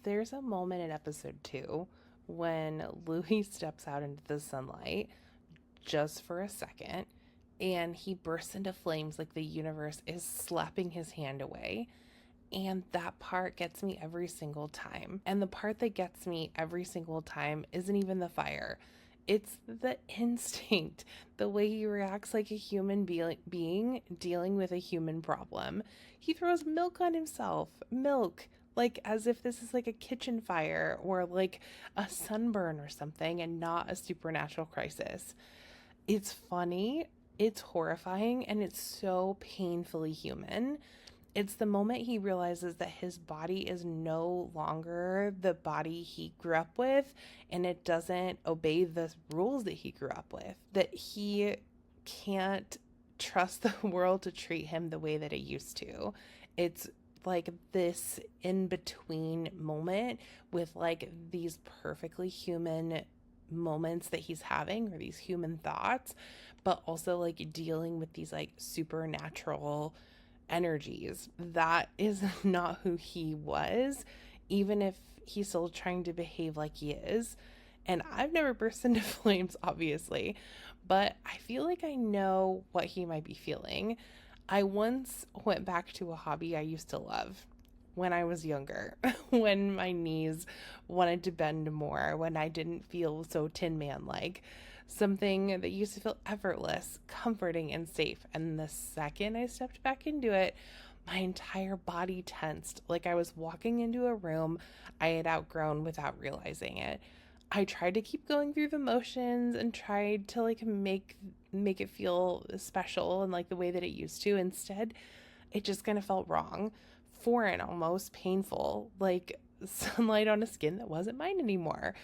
there's a moment in episode 2 when Louis steps out into the sunlight just for a second and he bursts into flames like the universe is slapping his hand away. And that part gets me every single time. And the part that gets me every single time isn't even the fire. It's the instinct, the way he reacts like a human being dealing with a human problem. He throws milk on himself. Milk. Like as if this is like a kitchen fire or like a sunburn or something and not a supernatural crisis. It's funny, it's horrifying, and it's so painfully human. It's the moment he realizes that his body is no longer the body he grew up with and it doesn't obey the rules that he grew up with, that he can't trust the world to treat him the way that it used to. It's like this in-between moment with like these perfectly human moments that he's having or these human thoughts, but also like dealing with these like supernatural energies. That is not who he was, even if he's still trying to behave like he is. And I've never burst into flames, obviously, but I feel like I know what he might be feeling. I once went back to a hobby I used to love when I was younger, when my knees wanted to bend more, when I didn't feel so Tin Man like. Something that used to feel effortless, comforting, and safe. And the second I stepped back into it, my entire body tensed, like I was walking into a room I had outgrown without realizing it. I tried to keep going through the motions and tried to like make it feel special and like the way that it used to. Instead, it just kind of felt wrong, foreign, almost painful, like sunlight on a skin that wasn't mine anymore.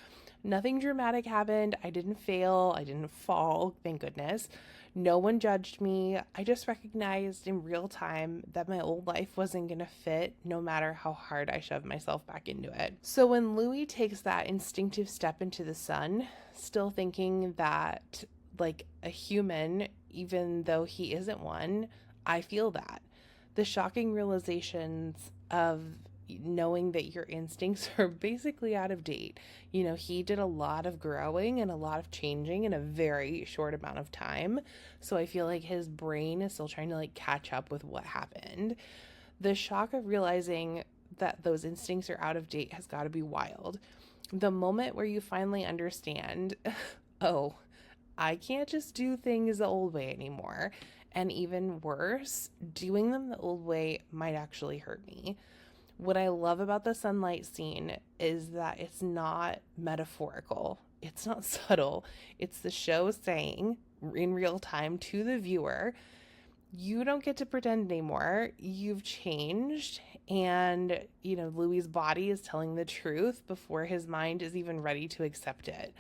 Nothing dramatic happened. I didn't fail. I didn't fall, thank goodness. No one judged me. I just recognized in real time that my old life wasn't going to fit no matter how hard I shoved myself back into it. So when Louis takes that instinctive step into the sun, still thinking that like a human, even though he isn't one, I feel that. The shocking realizations of knowing that your instincts are basically out of date. You know, he did a lot of growing and a lot of changing in a very short amount of time. So I feel like his brain is still trying to like catch up with what happened. The shock of realizing that those instincts are out of date has got to be wild. The moment where you finally understand, oh, I can't just do things the old way anymore. And even worse, doing them the old way might actually hurt me. What I love about the sunlight scene is that it's not metaphorical. It's not subtle. It's the show saying in real time to the viewer, you don't get to pretend anymore. You've changed. And, you know, Louis' body is telling the truth before his mind is even ready to accept it.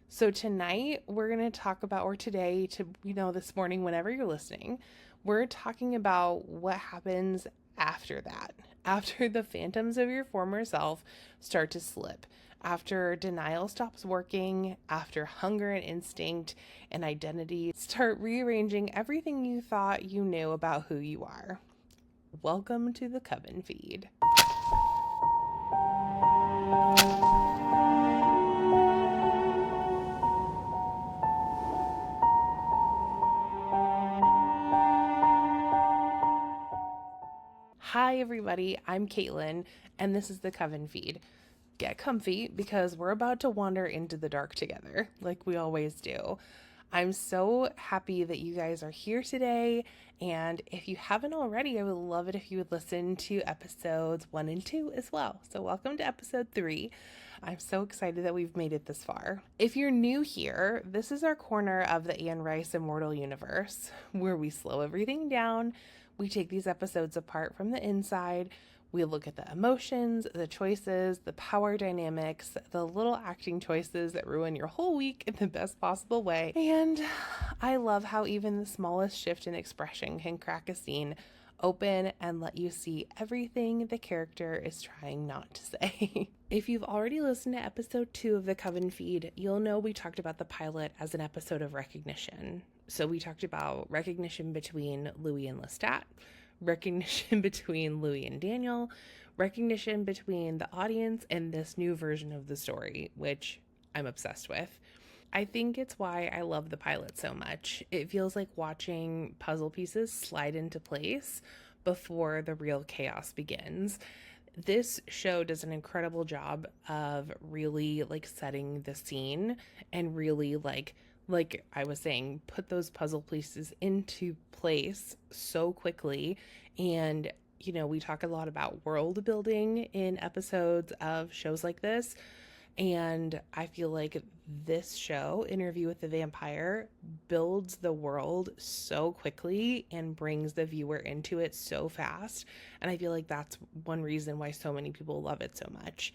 So tonight we're going to talk about, or today, this morning, whenever you're listening, we're talking about what happens after that, after the phantoms of your former self start to slip, after denial stops working, after hunger and instinct and identity start rearranging everything you thought you knew about who you are. Welcome to the Coven Feed. Hi everybody, I'm Caitlin, and this is the Coven Feed. Get comfy because we're about to wander into the dark together, like we always do. I'm so happy that you guys are here today, and if you haven't already, I would love it if you would listen to episodes 1 and 2 as well. So welcome to episode 3. I'm so excited that we've made it this far. If you're new here, this is our corner of the Anne Rice Immortal Universe, where we slow everything down. We take these episodes apart from the inside. We look at the emotions, the choices, the power dynamics, the little acting choices that ruin your whole week in the best possible way. And I love how even the smallest shift in expression can crack a scene open and let you see everything the character is trying not to say. If you've already listened to episode 2 of the Coven Feed, you'll know we talked about the pilot as an episode of recognition. So we talked about recognition between Louis and Lestat, recognition between Louis and Daniel, recognition between the audience and this new version of the story, which I'm obsessed with. I think it's why I love the pilot so much. It feels like watching puzzle pieces slide into place before the real chaos begins. This show does an incredible job of really like setting the scene and really like I was saying, put those puzzle pieces into place so quickly. And we talk a lot about world building in episodes of shows like this, and I feel like this show, Interview with the Vampire, builds the world so quickly and brings the viewer into it so fast. And I feel like that's one reason why so many people love it so much.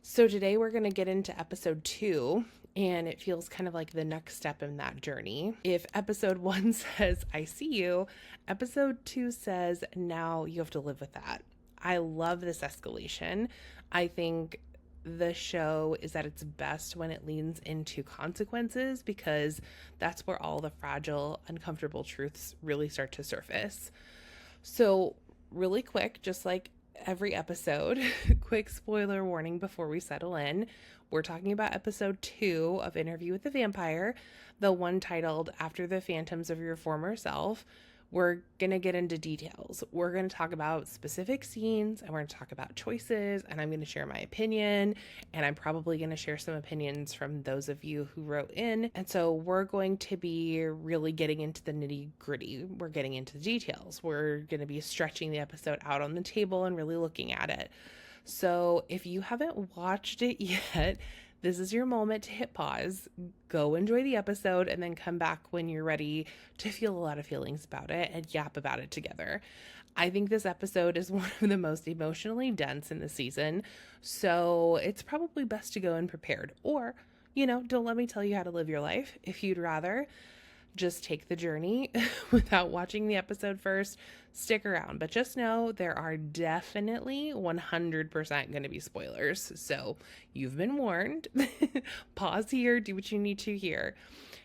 So today we're going to get into episode 2, and it feels kind of like the next step in that journey. If episode 1 says, I see you, episode 2 says, now you have to live with that. I love this escalation. I think the show is at its best when it leans into consequences, because that's where all the fragile, uncomfortable truths really start to surface. So really quick, just like every episode, quick spoiler warning before we settle in. We're talking about episode 2 of Interview with the Vampire, the one titled After the Phantoms of Your Former Self. We're going to get into details. We're going to talk about specific scenes, and we're going to talk about choices, and I'm going to share my opinion, and I'm probably going to share some opinions from those of you who wrote in. And so we're going to be really getting into the nitty gritty. We're getting into the details. We're going to be stretching the episode out on the table and really looking at it. So if you haven't watched it yet, this is your moment to hit pause, go enjoy the episode, and then come back when you're ready to feel a lot of feelings about it and yap about it together. I think this episode is one of the most emotionally dense in the season, so it's probably best to go in prepared. Or, don't let me tell you how to live your life. If you'd rather just take the journey without watching the episode first, stick around. But just know there are definitely 100% going to be spoilers. So you've been warned. Pause here, do what you need to here.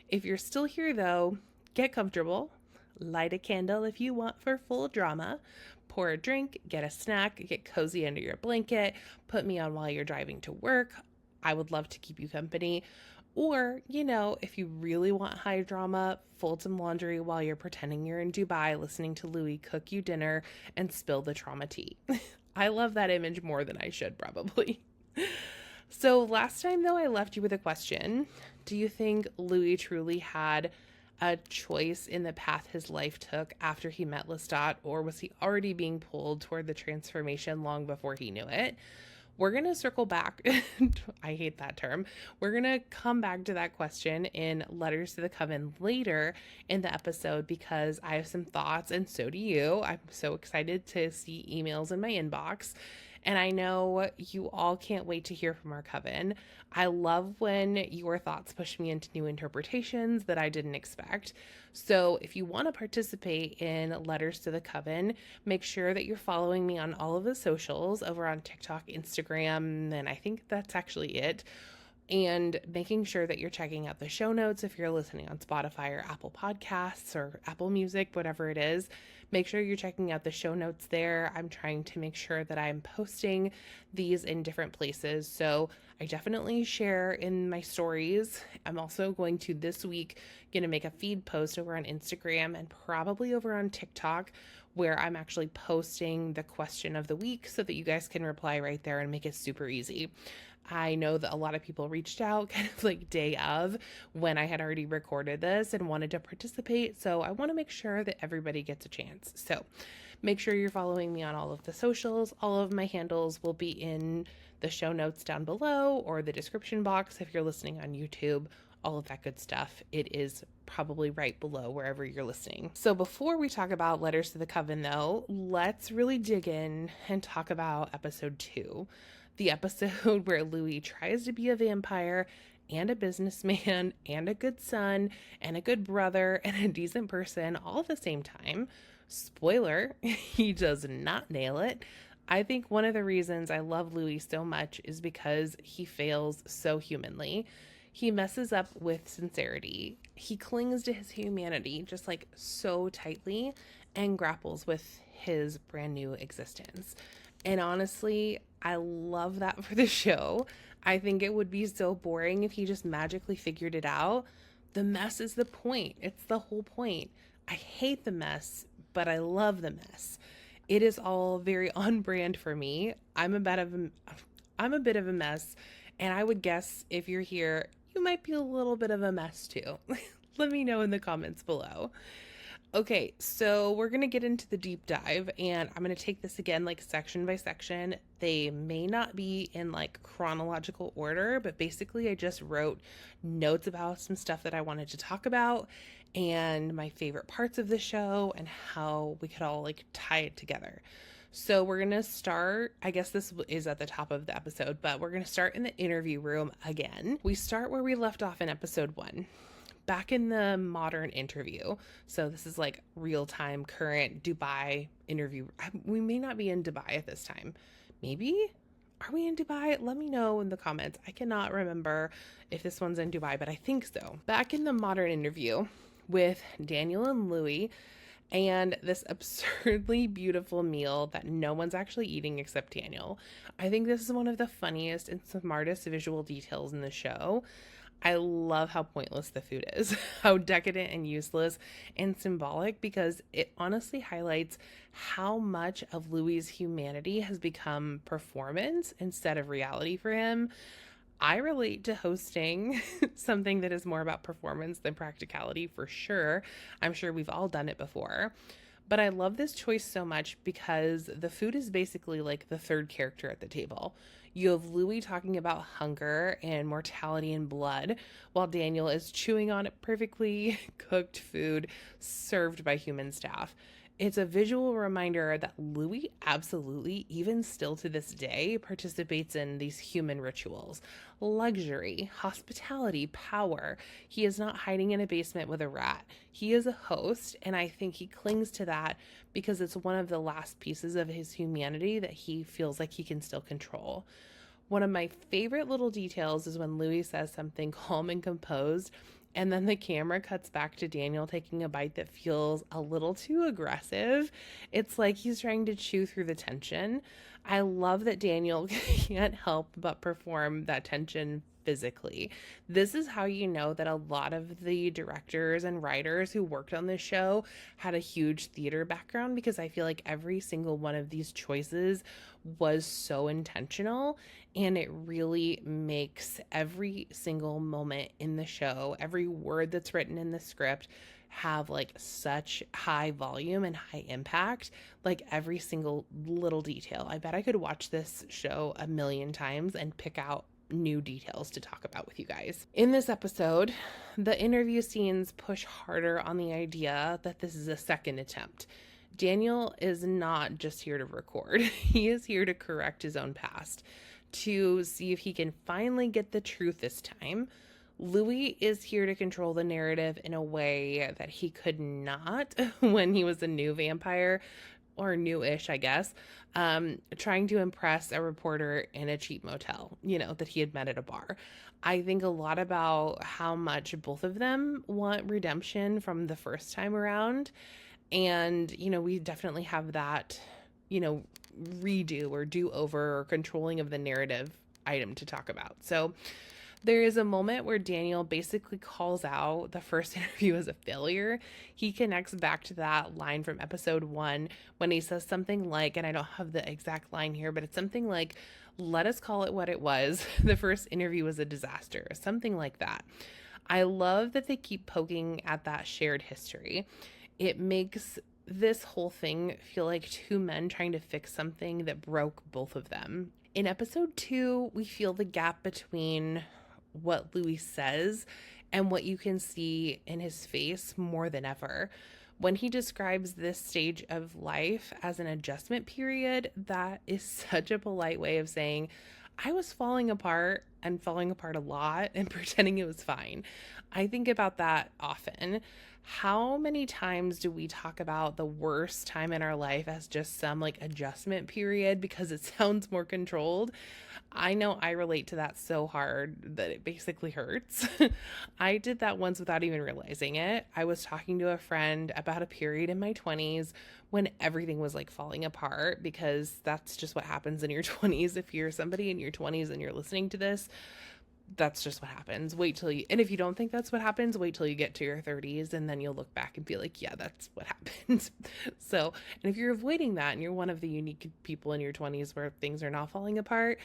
If you're still here though, get comfortable, light a candle if you want for full drama, pour a drink, get a snack, get cozy under your blanket, put me on while you're driving to work. I would love to keep you company. Or, if you really want high drama, fold some laundry while you're pretending you're in Dubai listening to Louis cook you dinner and spill the trauma tea. I love that image more than I should probably. So last time though, I left you with a question. Do you think Louis truly had a choice in the path his life took after he met Lestat, or was he already being pulled toward the transformation long before he knew it? We're going to circle back. I hate that term. We're going to come back to that question in Letters to the Coven later in the episode, because I have some thoughts, and so do you. I'm so excited to see emails in my inbox. And I know you all can't wait to hear from our coven. I love when your thoughts push me into new interpretations that I didn't expect. So if you want to participate in Letters to the Coven, make sure that you're following me on all of the socials over on TikTok, Instagram, and I think that's actually it. And making sure that you're checking out the show notes if you're listening on Spotify or Apple Podcasts or Apple Music, whatever it is. Make sure you're checking out the show notes there. I'm trying to make sure that I'm posting these in different places. So I definitely share in my stories. I'm also going to this week going to make a feed post over on Instagram and probably over on TikTok, where I'm actually posting the question of the week so that you guys can reply right there and make it super easy. I know that a lot of people reached out kind of like day of when I had already recorded this and wanted to participate. So I want to make sure that everybody gets a chance. So make sure you're following me on all of the socials. All of my handles will be in the show notes down below or the description box if you're listening on YouTube. All of that good stuff. It is probably right below wherever you're listening. So before we talk about Letters to the Coven though, let's really dig in and talk about episode 2. The episode where Louis tries to be a vampire and a businessman and a good son and a good brother and a decent person all at the same time. Spoiler, he does not nail it. I think one of the reasons I love Louis so much is because he fails so humanly. He messes up with sincerity. He clings to his humanity just like so tightly and grapples with his brand new existence. And honestly, I love that for the show. I think it would be so boring if he just magically figured it out. The mess is the point. It's the whole point. I hate the mess, but I love the mess. It is all very on brand for me. I'm a bit of a mess, and I would guess if you're here, you might be a little bit of a mess too. Let me know in the comments below. Okay, so we're going to get into the deep dive, and I'm going to take this again like section by section. They may not be in like chronological order, but basically I just wrote notes about some stuff that I wanted to talk about and my favorite parts of the show and how we could all like tie it together. So we're going to start, I guess this is at the top of the episode, but we're going to start in the interview room again. We start where we left off in episode 1. Back in the modern interview. So this is like real-time current Dubai interview. We may not be in Dubai at this time. Maybe? Are we in Dubai? Let me know in the comments. I cannot remember if this one's in Dubai, but I think so. Back in the modern interview with Daniel and Louis and this absurdly beautiful meal that no one's actually eating except Daniel. I think this is one of the funniest and smartest visual details in the show. I love how pointless the food is, how decadent and useless and symbolic, because it honestly highlights how much of Louis's humanity has become performance instead of reality for him. I relate to hosting something that is more about performance than practicality for sure. I'm sure we've all done it before. But I love this choice so much because the food is basically like the third character at the table. You have Louis talking about hunger and mortality and blood, while Daniel is chewing on it perfectly cooked food served by human staff. It's a visual reminder that Louis absolutely, even still to this day, participates in these human rituals. Luxury, hospitality, power. He is not hiding in a basement with a rat. He is a host, and I think he clings to that because it's one of the last pieces of his humanity that he feels like he can still control. One of my favorite little details is when Louis says something calm and composed, and then the camera cuts back to Daniel taking a bite that feels a little too aggressive. It's like he's trying to chew through the tension. I love that Daniel can't help but perform that tension physically. This is how you know that a lot of the directors and writers who worked on this show had a huge theater background, because I feel like every single one of these choices was so intentional, and it really makes every single moment in the show, every word that's written in the script, have like such high volume and high impact. Like every single little detail. I bet I could watch this show a million times and pick out new details to talk about with you guys. In this episode, the interview scenes push harder on the idea that this is a second attempt. Daniel is not just here to record. He is here to correct his own past, to see if he can finally get the truth this time. Louis is here to control the narrative in a way that he could not when he was a new vampire, or newish, I guess, trying to impress a reporter in a cheap motel, that he had met at a bar. I think a lot about how much both of them want redemption from the first time around. And, we definitely have that, redo or do over or controlling of the narrative item to talk about. So there is a moment where Daniel basically calls out the first interview as a failure. He connects back to that line from episode 1 when he says something like, and I don't have the exact line here, but it's something like, let us call it what it was. The first interview was a disaster, something like that. I love that they keep poking at that shared history. It makes this whole thing feel like two men trying to fix something that broke both of them. In episode 2, we feel the gap between what Louis says and what you can see in his face more than ever. When he describes this stage of life as an adjustment period, that is such a polite way of saying, I was falling apart and falling apart a lot and pretending it was fine. I think about that often. How many times do we talk about the worst time in our life as just some like adjustment period because it sounds more controlled? I know I relate to that so hard that it basically hurts. I did that once without even realizing it. I was talking to a friend about a period in my 20s when everything was like falling apart, because that's just what happens in your 20s. If you're somebody in your 20s and you're listening to this, that's just what happens. Wait till you, and if you don't think that's what happens, wait till you get to your 30s and then you'll look back and be like, yeah, that's what happened. So, and if you're avoiding that and you're one of the unique people in your 20s where things are not falling apart,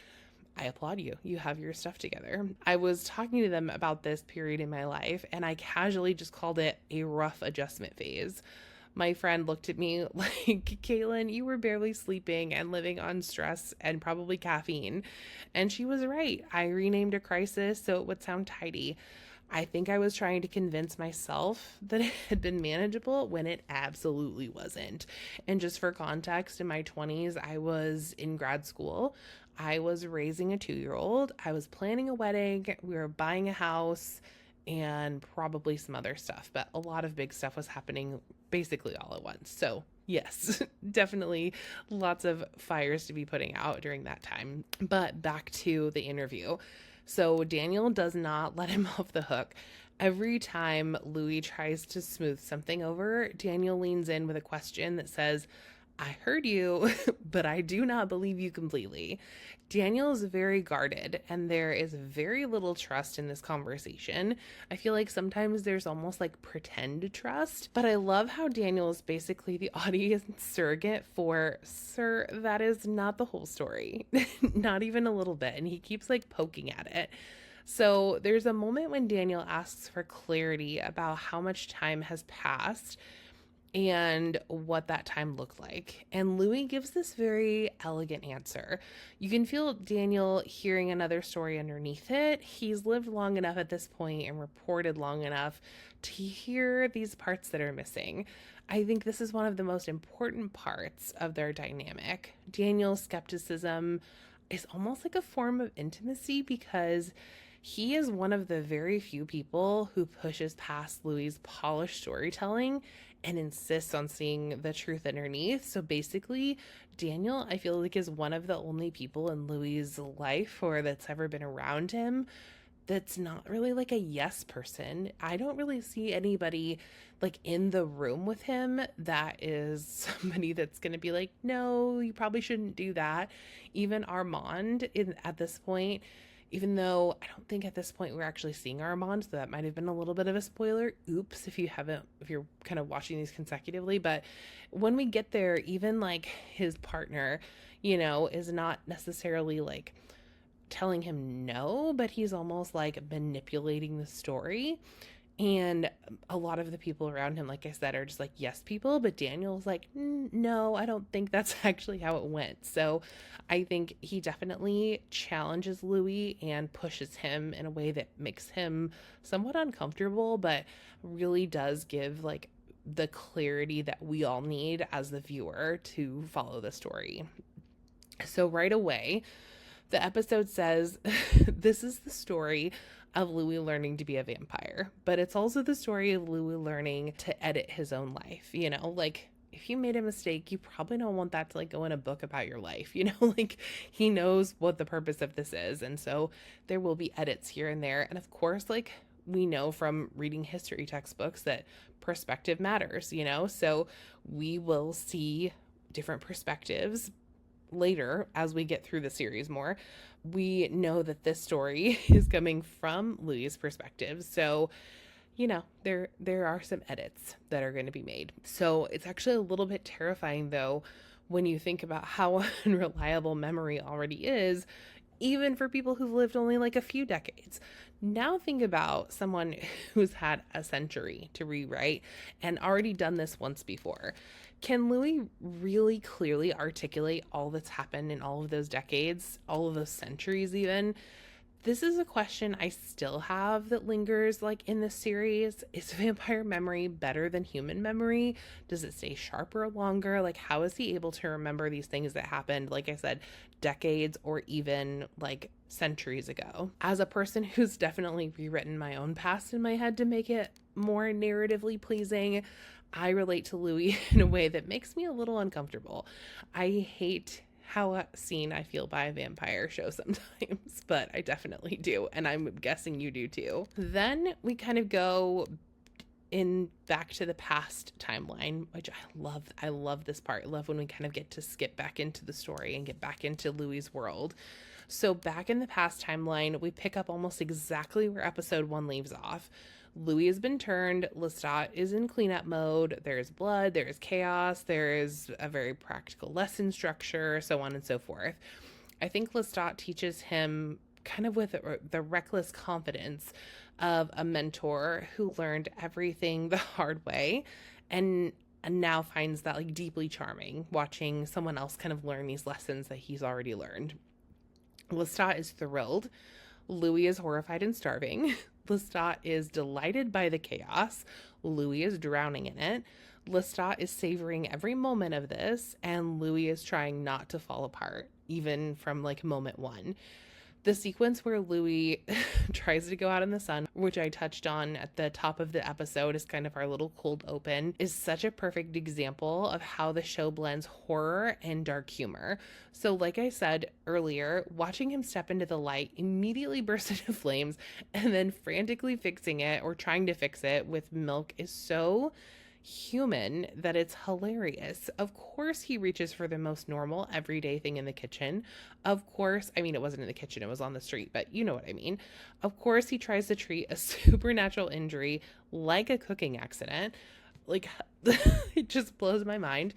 I applaud you. You have your stuff together. I was talking to them about this period in my life and I casually just called it a rough adjustment phase. My friend looked at me like, Caitlin, you were barely sleeping and living on stress and probably caffeine. And she was right. I renamed a crisis so it would sound tidy. I think I was trying to convince myself that it had been manageable when it absolutely wasn't. And just for context, in my 20s, I was in grad school. I was raising a 2-year-old. I was planning a wedding. We were buying a house and probably some other stuff, but a lot of big stuff was happening basically all at once. So yes, definitely lots of fires to be putting out during that time. But back to the interview. So Daniel does not let him off the hook. Every time Louis tries to smooth something over, Daniel leans in with a question that says, I heard you, but I do not believe you completely. Daniel is very guarded, and there is very little trust in this conversation. I feel like sometimes there's almost like pretend trust, but I love how Daniel is basically the audience surrogate for, sir, that is not the whole story. Not even a little bit. And he keeps like poking at it. So there's a moment when Daniel asks for clarity about how much time has passed and what that time looked like. And Louis gives this very elegant answer. You can feel Daniel hearing another story underneath it. He's lived long enough at this point and reported long enough to hear these parts that are missing. I think this is one of the most important parts of their dynamic. Daniel's skepticism is almost like a form of intimacy because he is one of the very few people who pushes past Louis' polished storytelling and insists on seeing the truth underneath. So basically, Daniel, I feel like, is one of the only people in Louis' life or that's ever been around him that's not really like a yes person. I don't really see anybody like in the room with him that is somebody that's going to be like, no, you probably shouldn't do that. Even Armand at this point, even though I don't think at this point we're actually seeing Armand, so that might have been a little bit of a spoiler. Oops, if you're kind of watching these consecutively. But when we get there, even like his partner, is not necessarily like telling him no, but he's almost like manipulating the story. And a lot of the people around him, like I said, are just like yes people, but Daniel's like, no, I don't think that's actually how it went. So I think he definitely challenges Louis and pushes him in a way that makes him somewhat uncomfortable, but really does give like the clarity that we all need as the viewer to follow the story. So right away, the episode says, this is the story of Louis learning to be a vampire, but it's also the story of Louis learning to edit his own life. Like if you made a mistake, you probably don't want that to like go in a book about your life, like he knows what the purpose of this is. And so there will be edits here and there. And of course, like we know from reading history textbooks that perspective matters, so we will see different perspectives later as we get through the series more. We know that this story is coming from Louis' perspective. So, there are some edits that are going to be made. So it's actually a little bit terrifying though, when you think about how unreliable memory already is, even for people who've lived only like a few decades. Now think about someone who's had a century to rewrite and already done this once before. Can Louis really clearly articulate all that's happened in all of those decades, all of those centuries even? This is a question I still have that lingers like in this series. Is vampire memory better than human memory? Does it stay sharper longer? Like, how is he able to remember these things that happened, like I said, decades or even like centuries ago? As a person who's definitely rewritten my own past in my head to make it more narratively pleasing, I relate to Louis in a way that makes me a little uncomfortable. I hate how seen I feel by a vampire show sometimes, but I definitely do, and I'm guessing you do too. Then we kind of go in back to the past timeline, which I love. I love this part. I love when we kind of get to skip back into the story and get back into Louis's world. So back in the past timeline, we pick up almost exactly where episode 1 leaves off. Louis has been turned. Lestat is in cleanup mode. There's blood, there's chaos, there is a very practical lesson structure, so on and so forth. I think Lestat teaches him kind of with the reckless confidence of a mentor who learned everything the hard way and now finds that like deeply charming, watching someone else kind of learn these lessons that he's already learned. Lestat is thrilled. Louis is horrified and starving. Lestat is delighted by the chaos. Louis is drowning in it. Lestat is savoring every moment of this, and Louis is trying not to fall apart, even from like moment 1. The sequence where Louis tries to go out in the sun, which I touched on at the top of the episode is kind of our little cold open, is such a perfect example of how the show blends horror and dark humor. So like I said earlier, watching him step into the light, immediately burst into flames, and then frantically fixing it or trying to fix it with milk is so human that it's hilarious. Of course he reaches for the most normal everyday thing in the kitchen. Of course, I mean, it wasn't in the kitchen, it was on the street, but you know what I mean. Of course he tries to treat a supernatural injury like a cooking accident. Like it just blows my mind.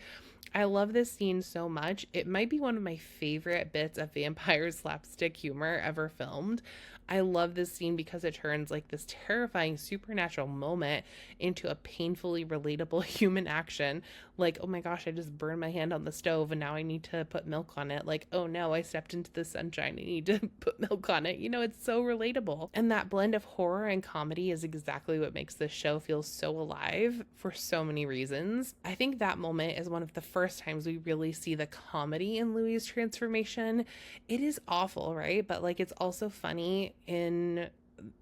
I love this scene so much. It might be one of my favorite bits of vampire slapstick humor ever filmed. I love this scene because it turns like this terrifying supernatural moment into a painfully relatable human action. Like, oh my gosh, I just burned my hand on the stove and now I need to put milk on it. Like, oh no, I stepped into the sunshine. I need to put milk on it. You know, it's so relatable. And that blend of horror and comedy is exactly what makes this show feel so alive for so many reasons. I think that moment is one of the first times we really see the comedy in Louis' transformation. It is awful, right? But like, it's also funny in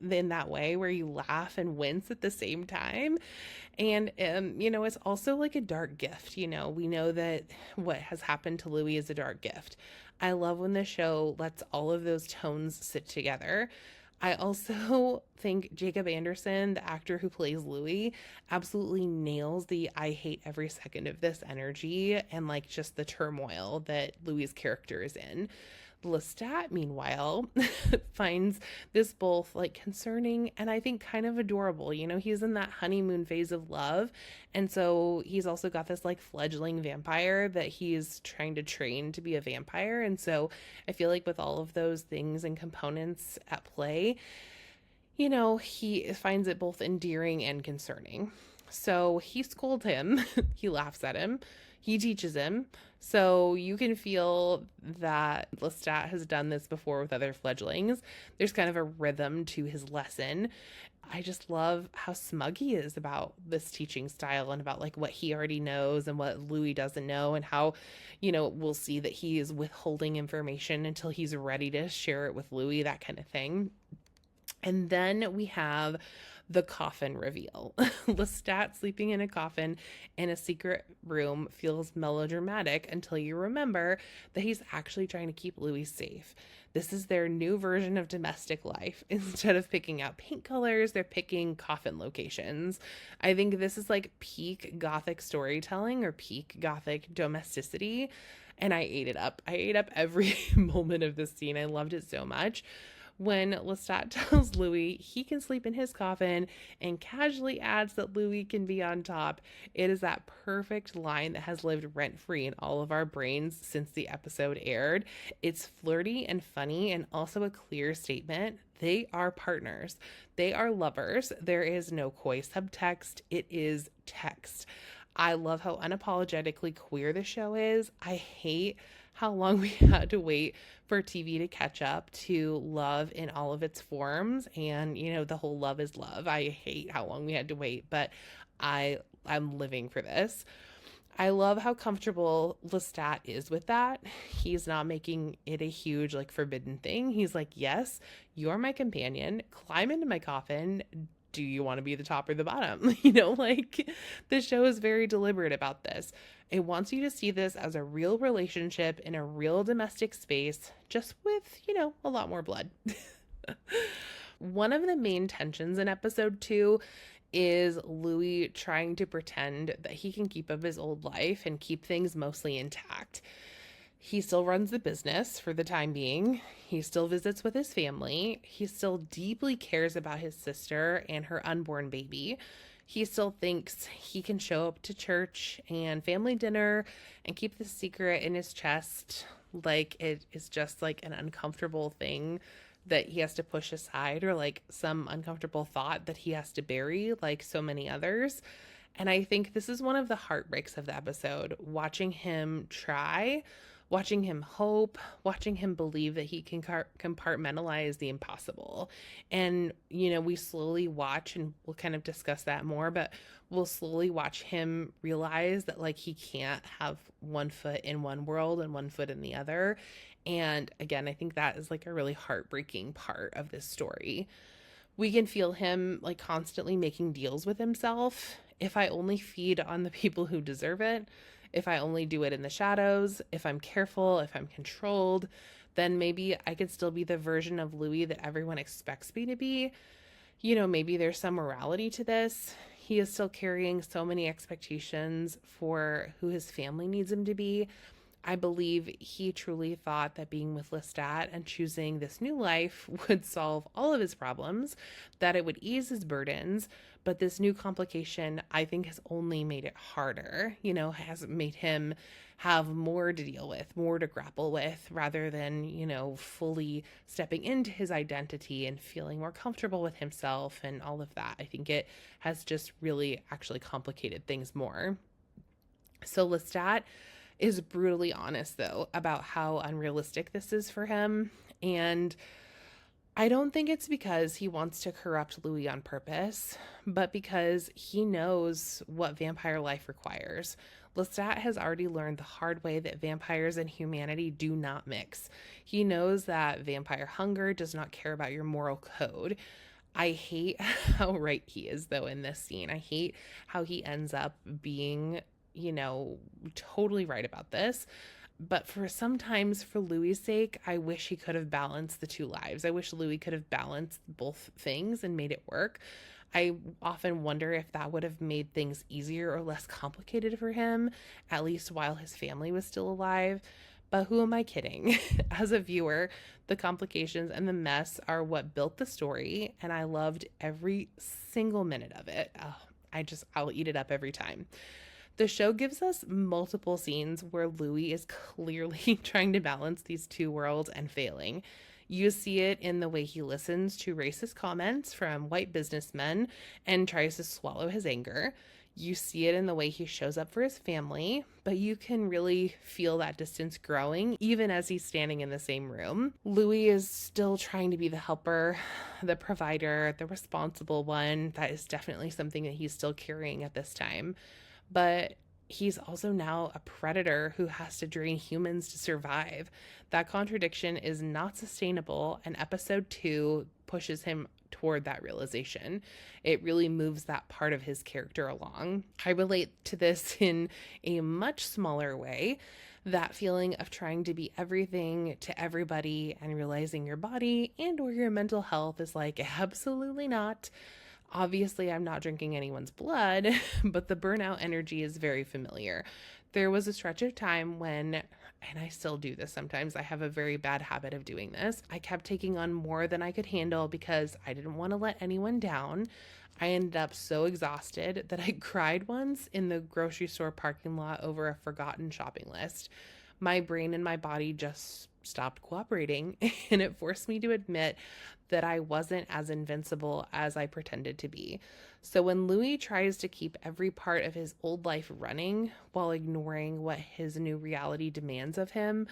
that way where you laugh and wince at the same time. And you know, it's also like a dark gift. You know, we know that what has happened to Louis is a dark gift. I love when the show lets all of those tones sit together. I also think Jacob Anderson, the actor who plays Louis, absolutely nails the I hate every second of this energy and like just the turmoil that Louis' character is in. Lestat, meanwhile, finds this both like concerning and I think kind of adorable. You know, he's in that honeymoon phase of love. And so he's also got this like fledgling vampire that he's trying to train to be a vampire. And so I feel like with all of those things and components at play, you know, he finds it both endearing and concerning. So he scolds him, he laughs at him, he teaches him. So you can feel that Lestat has done this before with other fledglings. There's kind of a rhythm to his lesson. I just love how smug he is about this teaching style and about like what he already knows and what Louis doesn't know, and how, you know, we'll see that he is withholding information until he's ready to share it with Louis, that kind of thing. And then we have the coffin reveal. Lestat sleeping in a coffin in a secret room feels melodramatic until you remember that he's actually trying to keep Louis safe. This is their new version of domestic life. Instead of picking out paint colors, they're picking coffin locations. I think this is like peak Gothic storytelling or peak Gothic domesticity. And I ate it up. I ate up every moment of this scene. I loved it so much. When Lestat tells Louis he can sleep in his coffin and casually adds that Louis can be on top, it is that perfect line that has lived rent-free in all of our brains since the episode aired. It's flirty and funny and also a clear statement. They are partners. They are lovers. There is no coy subtext. It is text. I love how unapologetically queer the show is. I hate how long we had to wait for TV to catch up to love in all of its forms. And, the whole love is love. I hate how long we had to wait, but I'm living for this. I love how comfortable Lestat is with that. He's not making it a huge, like, forbidden thing. He's like, yes, you're my companion. Climb into my coffin. Do you want to be the top or the bottom? Like, the show is very deliberate about this. It wants you to see this as a real relationship in a real domestic space, just with, a lot more blood. One of the main tensions in episode 2 is Louis trying to pretend that he can keep up his old life and keep things mostly intact. He still runs the business for the time being. He still visits with his family. He still deeply cares about his sister and her unborn baby. He still thinks he can show up to church and family dinner and keep the secret in his chest like it is just like an uncomfortable thing that he has to push aside, or like some uncomfortable thought that he has to bury like so many others. And I think this is one of the heartbreaks of the episode, watching him try, watching him hope, watching him believe that he can compartmentalize the impossible. And, we slowly watch, and we'll kind of discuss that more, but we'll slowly watch him realize that like he can't have one foot in one world and one foot in the other. And again, I think that is like a really heartbreaking part of this story. We can feel him like constantly making deals with himself. If I only feed on the people who deserve it, if I only do it in the shadows, if I'm careful, if I'm controlled, then maybe I could still be the version of Louis that everyone expects me to be. Maybe there's some morality to this. He is still carrying so many expectations for who his family needs him to be. I believe he truly thought that being with Lestat and choosing this new life would solve all of his problems, that it would ease his burdens. But this new complication, I think, has only made it harder, has made him have more to deal with, more to grapple with, rather than, fully stepping into his identity and feeling more comfortable with himself and all of that. I think it has just really actually complicated things more. So Lestat is brutally honest, though, about how unrealistic this is for him. And I don't think it's because he wants to corrupt Louis on purpose, but because he knows what vampire life requires. Lestat has already learned the hard way that vampires and humanity do not mix. He knows that vampire hunger does not care about your moral code. I hate how right he is, though, in this scene. I hate how he ends up being totally right about this. But sometimes for Louis' sake, I wish he could have balanced the two lives. I wish Louis could have balanced both things and made it work. I often wonder if that would have made things easier or less complicated for him, at least while his family was still alive. But who am I kidding? As a viewer, the complications and the mess are what built the story, and I loved every single minute of it. Oh, I'll eat it up every time. The show gives us multiple scenes where Louis is clearly trying to balance these two worlds and failing. You see it in the way he listens to racist comments from white businessmen and tries to swallow his anger. You see it in the way he shows up for his family, but you can really feel that distance growing even as he's standing in the same room. Louis is still trying to be the helper, the provider, the responsible one. That is definitely something that he's still carrying at this time. But he's also now a predator who has to drain humans to survive. That contradiction is not sustainable, and episode 2 pushes him toward that realization. It really moves that part of his character along. I relate to this in a much smaller way. That feeling of trying to be everything to everybody and realizing your body and or your mental health is like, absolutely not. Obviously, I'm not drinking anyone's blood, but the burnout energy is very familiar. There was a stretch of time when, and I still do this sometimes, I have a very bad habit of doing this. I kept taking on more than I could handle because I didn't want to let anyone down. I ended up so exhausted that I cried once in the grocery store parking lot over a forgotten shopping list. My brain and my body just stopped cooperating, and it forced me to admit that I wasn't as invincible as I pretended to be. So when Louis tries to keep every part of his old life running while ignoring what his new reality demands of him,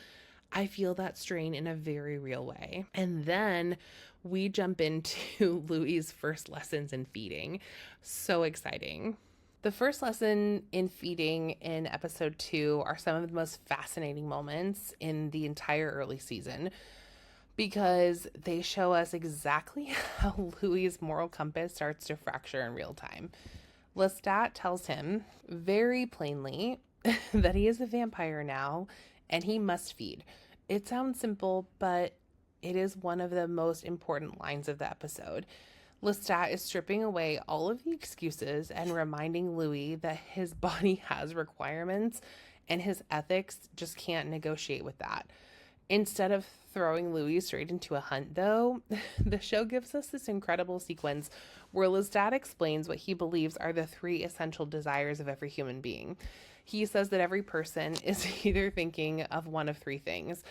I feel that strain in a very real way. And then we jump into Louis's first lessons in feeding. So exciting. The first lesson in feeding in episode 2 are some of the most fascinating moments in the entire early season because they show us exactly how Louis's moral compass starts to fracture in real time. Lestat tells him very plainly that he is a vampire now and he must feed. It sounds simple, but it is one of the most important lines of the episode. Lestat is stripping away all of the excuses and reminding Louis that his body has requirements and his ethics just can't negotiate with that. Instead of throwing Louis straight into a hunt, though, the show gives us this incredible sequence where Lestat explains what he believes are the 3 essential desires of every human being. He says that every person is either thinking of one of 3 things.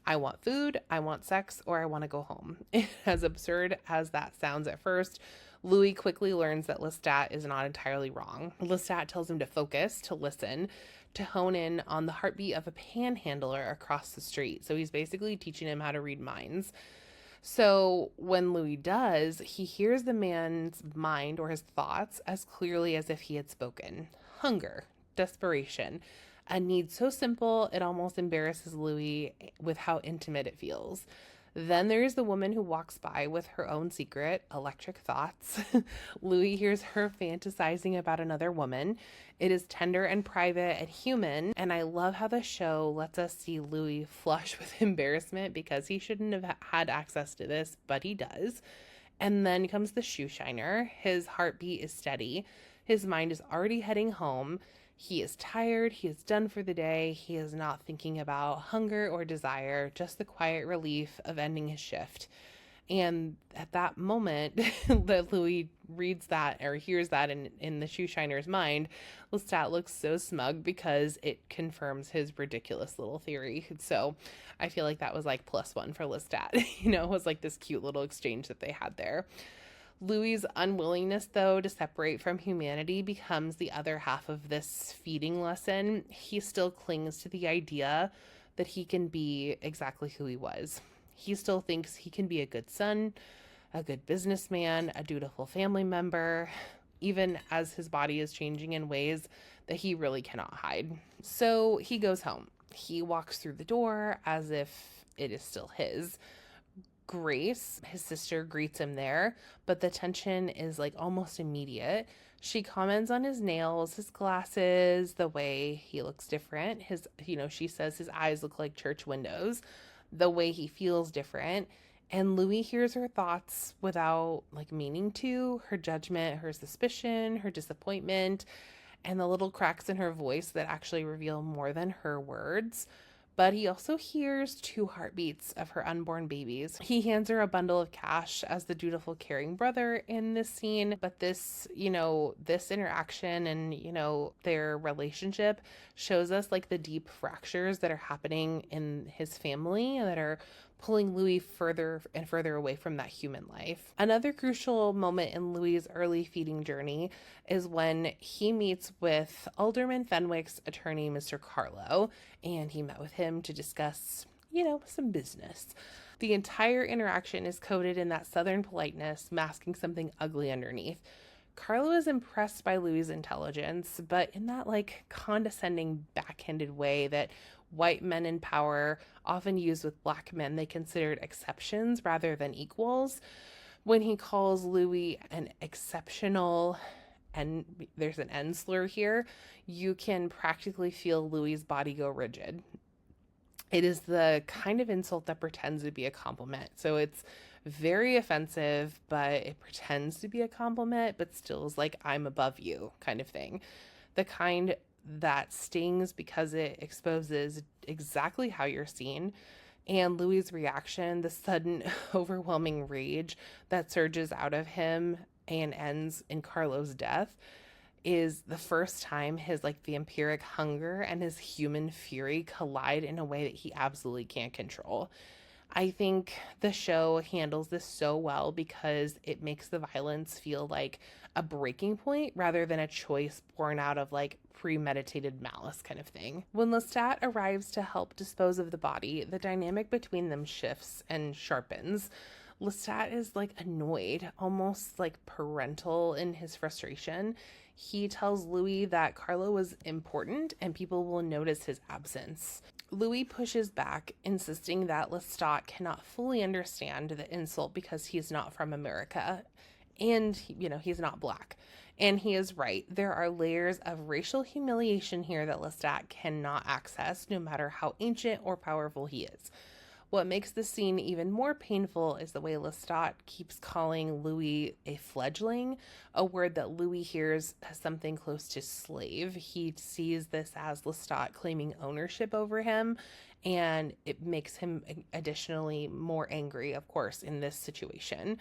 I want food, I want sex, or I want to go home. As absurd as that sounds at first, Louis quickly learns that Lestat is not entirely wrong. Lestat tells him to focus, to listen, to hone in on the heartbeat of a panhandler across the street. So he's basically teaching him how to read minds. So when Louis does, he hears the man's mind or his thoughts as clearly as if he had spoken. Hunger, desperation, a need so simple it almost embarrasses Louis with how intimate it feels. Then there's the woman who walks by with her own secret, electric thoughts. Louis hears her fantasizing about another woman. It is tender and private and human, and I love how the show lets us see Louis flush with embarrassment because he shouldn't have had access to this, but he does. And then comes the shoe shiner. His heartbeat is steady. His mind is already heading home. He is tired, he is done for the day, he is not thinking about hunger or desire, just the quiet relief of ending his shift. And at that moment that Louis reads that or hears that in the shoe shiner's mind, Lestat looks so smug because it confirms his ridiculous little theory. So I feel like that was like +1 for Lestat. It was like this cute little exchange that they had there. Louis's unwillingness, though, to separate from humanity becomes the other half of this feeding lesson. He still clings to the idea that he can be exactly who he was. He still thinks he can be a good son, a good businessman, a dutiful family member, even as his body is changing in ways that he really cannot hide. So he goes home. He walks through the door as if it is still his. Grace, his sister, greets him there, but the tension is like almost immediate. She comments on his nails, his glasses, the way he looks different. She says his eyes look like church windows, the way he feels different. And Louis hears her thoughts without like meaning to, her judgment, her suspicion, her disappointment, and the little cracks in her voice that actually reveal more than her words. But he also hears 2 heartbeats of her unborn babies. He hands her a bundle of cash as the dutiful, caring brother in this scene. But this interaction and, their relationship shows us like the deep fractures that are happening in his family that are pulling Louis further and further away from that human life. Another crucial moment in Louis's early feeding journey is when he meets with Alderman Fenwick's attorney, Mr. Carlo, and he met with him to discuss, some business. The entire interaction is coded in that southern politeness, masking something ugly underneath. Carlo is impressed by Louis's intelligence, but in that condescending, backhanded way that white men in power often use with black men they considered exceptions rather than equals. When he calls Louis an exceptional, and there's an N slur here, you can practically feel Louis's body go rigid. It is the kind of insult that pretends to be a compliment. So it's very offensive, but it pretends to be a compliment, but still is like, I'm above you kind of thing. The kind that stings because it exposes exactly how you're seen. And Louis's reaction, the sudden overwhelming rage that surges out of him and ends in Carlo's death, is the first time his like vampiric hunger and his human fury collide in a way that he absolutely can't control. I think the show handles this so well because it makes the violence feel like a breaking point rather than a choice born out of like premeditated malice kind of thing. When Lestat arrives to help dispose of the body, the dynamic between them shifts and sharpens. Lestat is like annoyed, almost like parental in his frustration. He tells Louis that Carlo was important and people will notice his absence. Louis pushes back, insisting that Lestat cannot fully understand the insult because he's not from America and, he's not black. And he is right. There are layers of racial humiliation here that Lestat cannot access, no matter how ancient or powerful he is. What makes the scene even more painful is the way Lestat keeps calling Louis a fledgling, a word that Louis hears as something close to slave. He sees this as Lestat claiming ownership over him, and it makes him additionally more angry, of course, in this situation.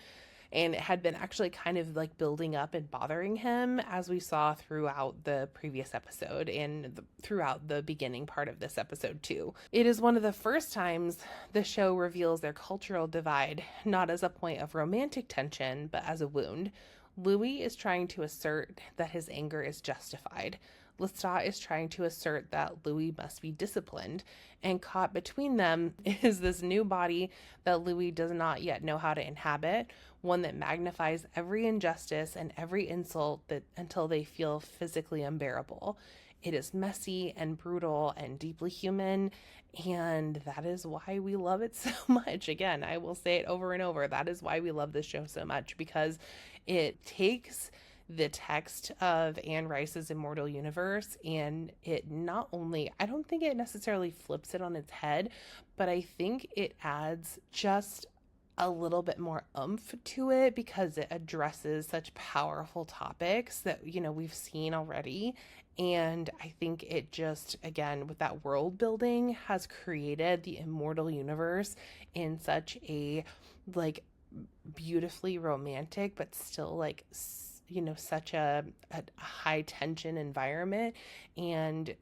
And it had been actually kind of like building up and bothering him, as we saw throughout the previous episode and throughout the beginning part of this episode too. It is one of the first times the show reveals their cultural divide, not as a point of romantic tension, but as a wound. Louis is trying to assert that his anger is justified. Lestat is trying to assert that Louis must be disciplined, and caught between them is this new body that Louis does not yet know how to inhabit, one that magnifies every injustice and every insult until they feel physically unbearable. It is messy and brutal and deeply human, and that is why we love it so much. Again, I will say it over and over. That is why we love this show so much, because it takes the text of Anne Rice's Immortal Universe, and it not only, I don't think it necessarily flips it on its head, but I think it adds just a little bit more oomph to it because it addresses such powerful topics that, we've seen already. And I think it just, again, with that world building, has created the Immortal Universe in such a like beautifully romantic, but still like such a high tension environment, and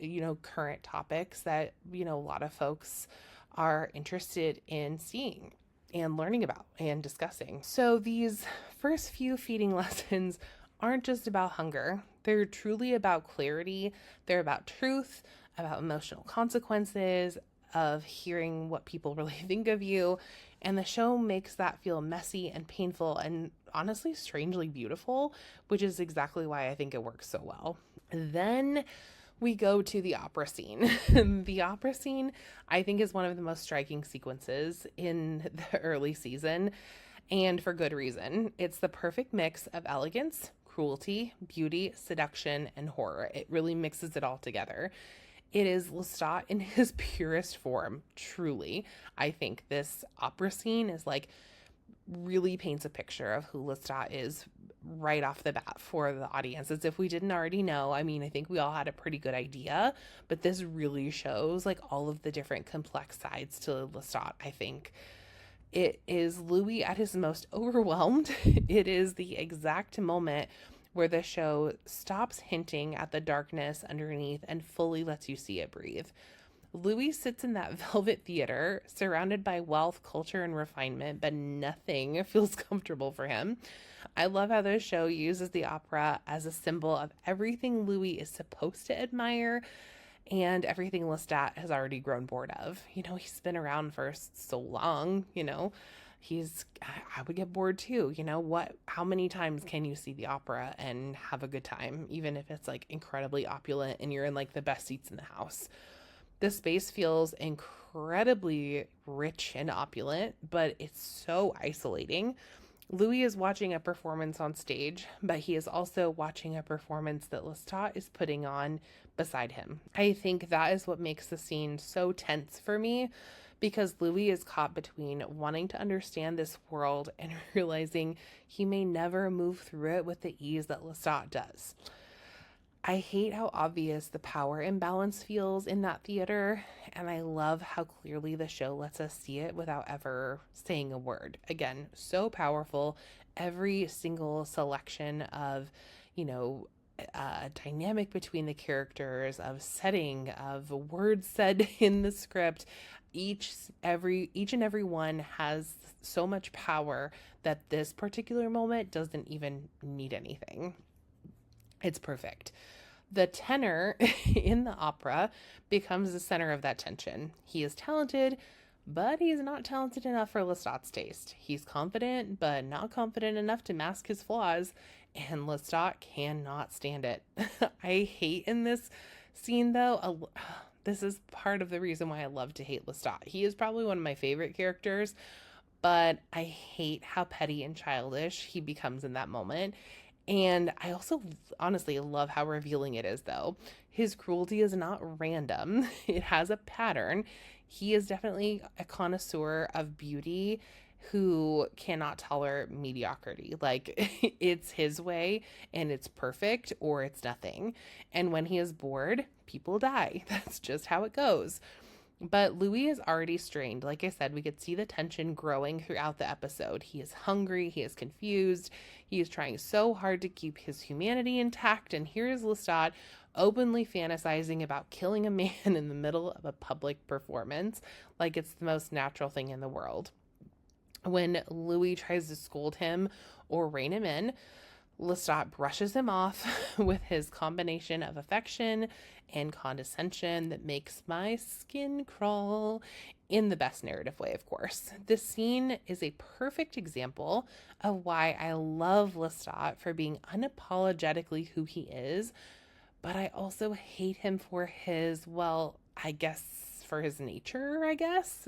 current topics that a lot of folks are interested in seeing and learning about and discussing. So these first few feeding lessons aren't just about hunger. They're truly about clarity. They're about truth, about emotional consequences, of hearing what people really think of you. And the show makes that feel messy and painful and honestly strangely beautiful, which is exactly why I think it works so well. Then we go to the opera scene. The opera scene, I think, is one of the most striking sequences in the early season, and for good reason. It's the perfect mix of elegance, cruelty, beauty, seduction, and horror. It really mixes it all together. It is Lestat in his purest form, truly. I think this opera scene is like really paints a picture of who Lestat is right off the bat for the audience, as if we didn't already know. I mean, I think we all had a pretty good idea, but this really shows like all of the different complex sides to Lestat. I think it is Louis at his most overwhelmed. It is the exact moment where the show stops hinting at the darkness underneath and fully lets you see it breathe. Louis sits in that velvet theater, surrounded by wealth, culture, and refinement, but nothing feels comfortable for him. I love how the show uses the opera as a symbol of everything Louis is supposed to admire and everything Lestat has already grown bored of. He's been around for so long, I would get bored too. How many times can you see the opera and have a good time, even if it's like incredibly opulent and you're in like the best seats in the house? The space feels incredibly rich and opulent, but it's so isolating. Louis is watching a performance on stage, but he is also watching a performance that Lestat is putting on beside him. I think that is what makes the scene so tense for me, because Louis is caught between wanting to understand this world and realizing he may never move through it with the ease that Lestat does. I hate how obvious the power imbalance feels in that theater, and I love how clearly the show lets us see it without ever saying a word. Again, so powerful. Every single selection of, dynamic between the characters, of setting, of words said in the script. Each and every one has so much power that this particular moment doesn't even need anything. It's perfect. The tenor in the opera becomes the center of that tension. He is talented, but he's not talented enough for Lestat's taste. He's confident, but not confident enough to mask his flaws, and Lestat cannot stand it. I hate in this scene, though. This is part of the reason why I love to hate Lestat. He is probably one of my favorite characters, but I hate how petty and childish he becomes in that moment. And I also honestly love how revealing it is, though. His cruelty is not random, it has a pattern. He is definitely a connoisseur of beauty who cannot tolerate mediocrity. Like, it's his way and it's perfect or it's nothing. And when he is bored, people die. That's just how it goes. But Louis is already strained. Like I said, we could see the tension growing throughout the episode. He is hungry, he is confused, he is trying so hard to keep his humanity intact. And here is Lestat openly fantasizing about killing a man in the middle of a public performance, like it's the most natural thing in the world. When Louis tries to scold him or rein him in, Lestat brushes him off with his combination of affection and condescension that makes my skin crawl, in the best narrative way, of course. This scene is a perfect example of why I love Lestat for being unapologetically who he is, but I also hate him for his, well, I guess for his nature, I guess.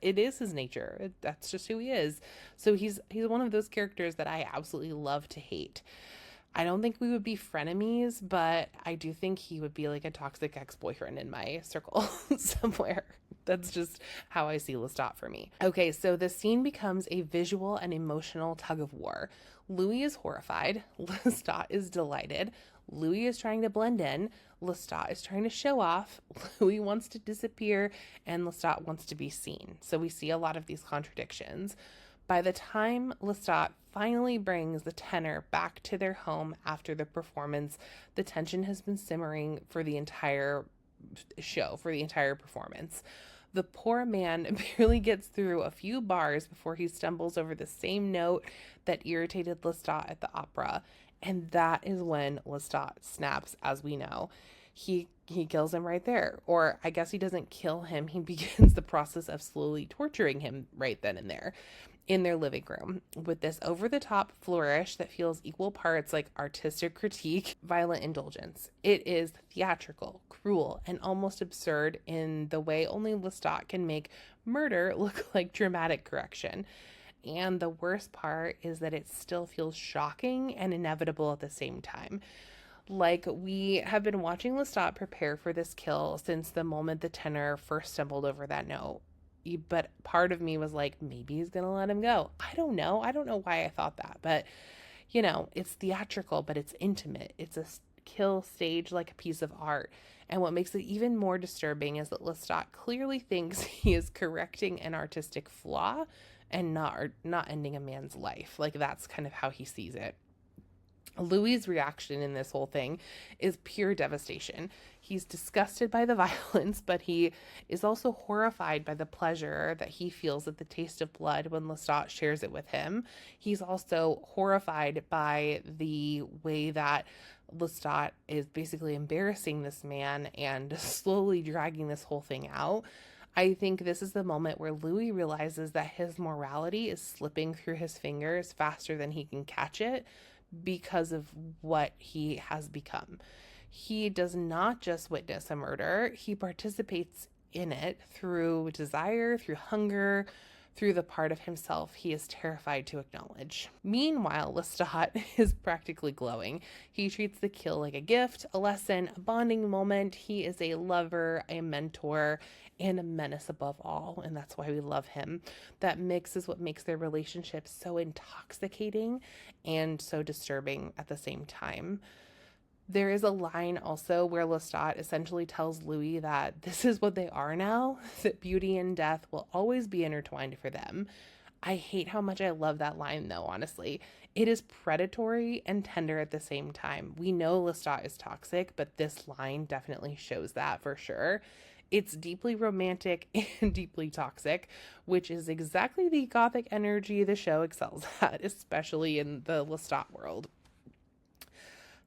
It is his nature. That's just who he is. So he's one of those characters that I absolutely love to hate. I don't think we would be frenemies, but I do think he would be like a toxic ex-boyfriend in my circle somewhere. That's just how I see Lestat for me. Okay, so the scene becomes a visual and emotional tug of war. Louis is horrified. Lestat is delighted. Louis is trying to blend in. Lestat is trying to show off. Louis wants to disappear, and Lestat wants to be seen. So we see a lot of these contradictions. By the time Lestat finally brings the tenor back to their home after the performance, the tension has been simmering for the entire show, for the entire performance. The poor man barely gets through a few bars before he stumbles over the same note that irritated Lestat at the opera. And that is when Lestat snaps, as we know. He kills him right there. Or I guess he doesn't kill him. He begins the process of slowly torturing him right then and there in their living room with this over-the-top flourish that feels equal parts like artistic critique, violent indulgence. It is theatrical, cruel, and almost absurd in the way only Lestat can make murder look like dramatic correction. And the worst part is that it still feels shocking and inevitable at the same time. Like, we have been watching Lestat prepare for this kill since the moment the tenor first stumbled over that note. But part of me was like, maybe he's gonna let him go. I don't know why I thought that, but it's theatrical, but it's intimate. It's a kill stage like a piece of art. And what makes it even more disturbing is that Lestat clearly thinks he is correcting an artistic flaw and not ending a man's life. Like, that's kind of how he sees it. Louis' reaction in this whole thing is pure devastation. He's disgusted by the violence, but he is also horrified by the pleasure that he feels at the taste of blood when Lestat shares it with him. He's also horrified by the way that Lestat is basically embarrassing this man and slowly dragging this whole thing out. I think this is the moment where Louis realizes that his morality is slipping through his fingers faster than he can catch it, because of what he has become. He does not just witness a murder, he participates in it through desire, through hunger, through the part of himself he is terrified to acknowledge. Meanwhile, Lestat is practically glowing. He treats the kill like a gift, a lesson, a bonding moment. He is a lover, a mentor, and a menace above all, and that's why we love him. That mix is what makes their relationship so intoxicating and so disturbing at the same time. There is a line also where Lestat essentially tells Louis that this is what they are now, that beauty and death will always be intertwined for them. I hate how much I love that line, though, honestly. It is predatory and tender at the same time. We know Lestat is toxic, but this line definitely shows that for sure. It's deeply romantic and deeply toxic, which is exactly the gothic energy the show excels at, especially in the Lestat world.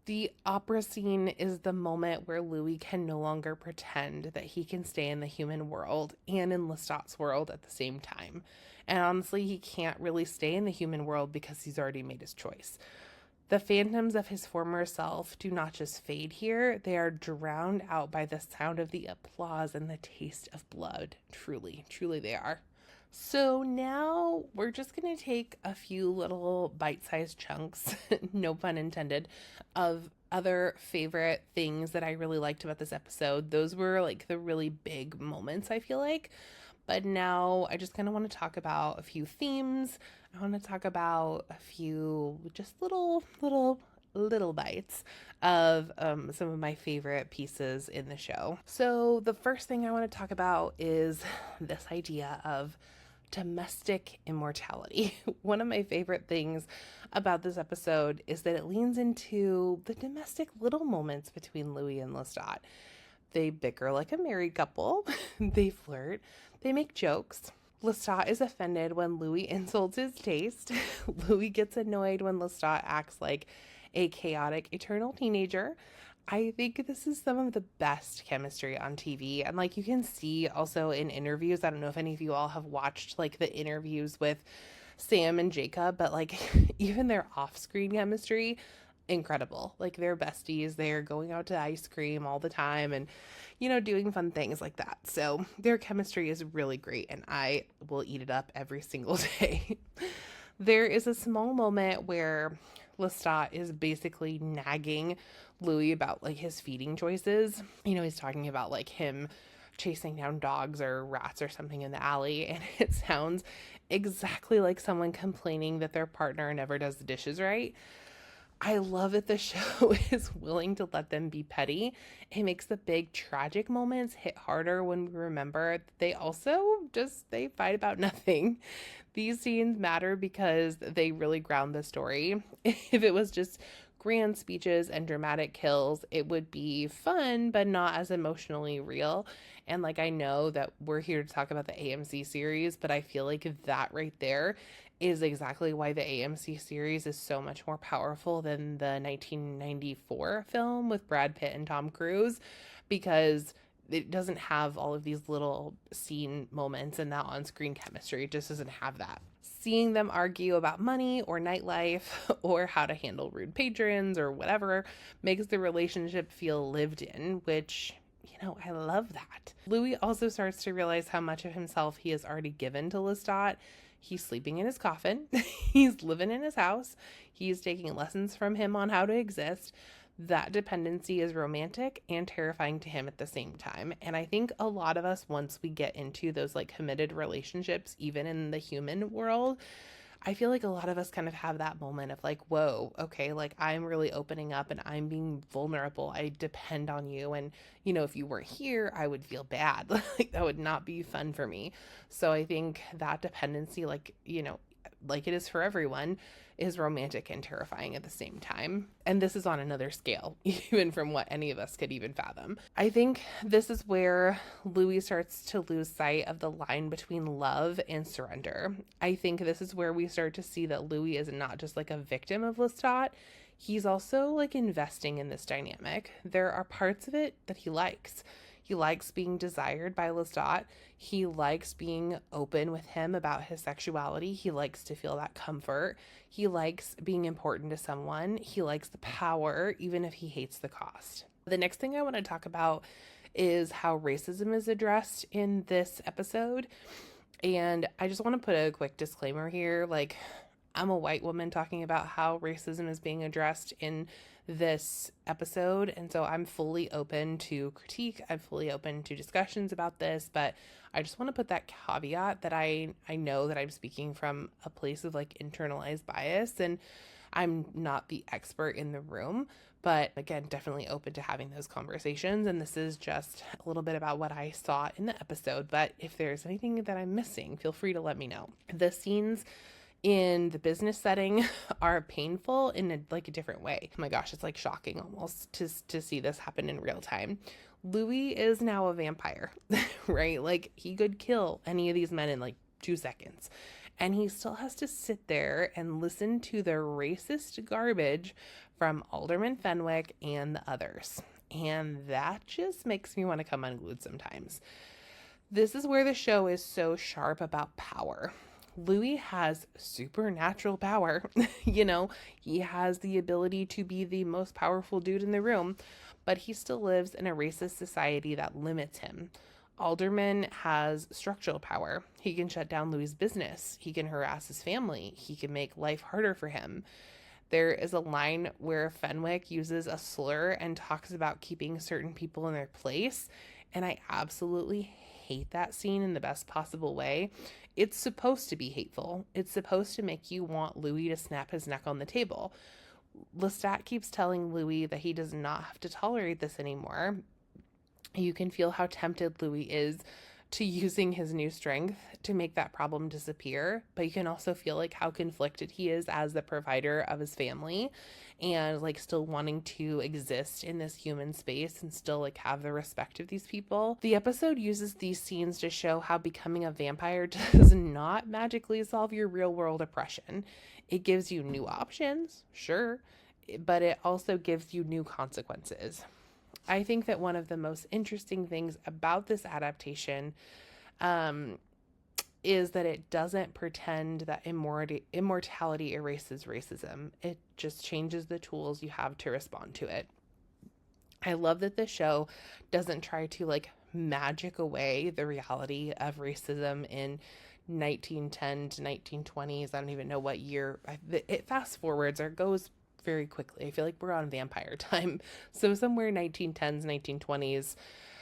The opera scene is the moment where Louis can no longer pretend that he can stay in the human world and in Lestat's world at the same time. And honestly, he can't really stay in the human world because he's already made his choice. The phantoms of his former self do not just fade here, they are drowned out by the sound of the applause and the taste of blood. Truly, truly they are. So now we're just going to take a few little bite sized chunks, no pun intended, of other favorite things that I really liked about this episode. Those were like the really big moments, I feel like. But now I just kind of want to talk about a few themes. I want to talk about a few just little bites of some of my favorite pieces in the show. So the first thing I want to talk about is this idea of domestic immortality. One of my favorite things about this episode is that it leans into the domestic little moments between Louis and Lestat. They bicker like a married couple, they flirt, they make jokes. Lestat is offended when Louis insults his taste. Louis gets annoyed when Lestat acts like a chaotic eternal teenager. I think this is some of the best chemistry on TV. And like you can see also in interviews, I don't know if any of you all have watched like the interviews with Sam and Jacob, but like even their off-screen chemistry, incredible. Like they're besties. They're going out to ice cream all the time and, you know, doing fun things like that. So their chemistry is really great and I will eat it up every single day. There is a small moment where Lestat is basically nagging Louis about like his feeding choices. You know, he's talking about like him chasing down dogs or rats or something in the alley, and it sounds exactly like someone complaining that their partner never does the dishes right. I love that the show is willing to let them be petty. It makes the big tragic moments hit harder when we remember that they fight about nothing. These scenes matter because they really ground the story. If it was just grand speeches and dramatic kills, it would be fun, but not as emotionally real. And like, I know that we're here to talk about the AMC series, but I feel like that right there is exactly why the AMC series is so much more powerful than the 1994 film with Brad Pitt and Tom Cruise, because it doesn't have all of these little scene moments and that on-screen chemistry. It just doesn't have that. Seeing them argue about money or nightlife or how to handle rude patrons or whatever makes the relationship feel lived in, which, you know, I love that. Louis also starts to realize how much of himself he has already given to Lestat. He's sleeping in his coffin. He's living in his house. He's taking lessons from him on how to exist. That dependency is romantic and terrifying to him at the same time. And I think a lot of us, once we get into those like committed relationships, even in the human world, I feel like a lot of us kind of have that moment of like, whoa, okay, like I'm really opening up and I'm being vulnerable. I depend on you. And, you know, if you weren't here, I would feel bad. Like that would not be fun for me. So I think that dependency, like, you know, like it is for everyone, is romantic and terrifying at the same time. And this is on another scale, even from what any of us could even fathom. I think this is where Louis starts to lose sight of the line between love and surrender. I think this is where we start to see that Louis is not just like a victim of Lestat. He's also like investing in this dynamic. There are parts of it that he likes. He likes being desired by Lestat. He likes being open with him about his sexuality. He likes to feel that comfort. He likes being important to someone. He likes the power, even if he hates the cost. The next thing I want to talk about is how racism is addressed in this episode. And I just want to put a quick disclaimer here. Like, I'm a white woman talking about how racism is being addressed in this episode, and so I'm fully open to critique. I'm fully open to discussions about this, but I just want to put that caveat that I know that I'm speaking from a place of like internalized bias, and I'm not the expert in the room, but again, definitely open to having those conversations. And this is just a little bit about what I saw in the episode. But if there's anything that I'm missing, feel free to let me know. The scenes in the business setting are painful in a different way. Oh my gosh, it's like shocking almost to see this happen in real time. Louis is now a vampire, right? Like, he could kill any of these men in like 2 seconds. And he still has to sit there and listen to the racist garbage from Alderman Fenwick and the others. And that just makes me want to come unglued sometimes. This is where the show is so sharp about power. Louis has supernatural power. He has the ability to be the most powerful dude in the room, but he still lives in a racist society that limits him. Alderman has structural power. He can shut down Louis' business. He can harass his family. He can make life harder for him. There is a line where Fenwick uses a slur and talks about keeping certain people in their place, and I absolutely hate that scene in the best possible way. It's supposed to be hateful. It's supposed to make you want Louis to snap his neck on the table. Lestat keeps telling Louis that he does not have to tolerate this anymore. You can feel how tempted Louis is to using his new strength to make that problem disappear, but you can also feel like how conflicted he is as the provider of his family and like still wanting to exist in this human space and still like have the respect of these people. The episode uses these scenes to show how becoming a vampire does not magically solve your real world oppression. It gives you new options, sure, but it also gives you new consequences. I think that one of the most interesting things about this adaptation is that it doesn't pretend that immortality erases racism. It just changes the tools you have to respond to it. I love that the show doesn't try to like magic away the reality of racism in 1910 to 1920s. I don't even know what year. It fast forwards or goes very quickly. I feel like we're on vampire time. So somewhere 1910s, 1920s,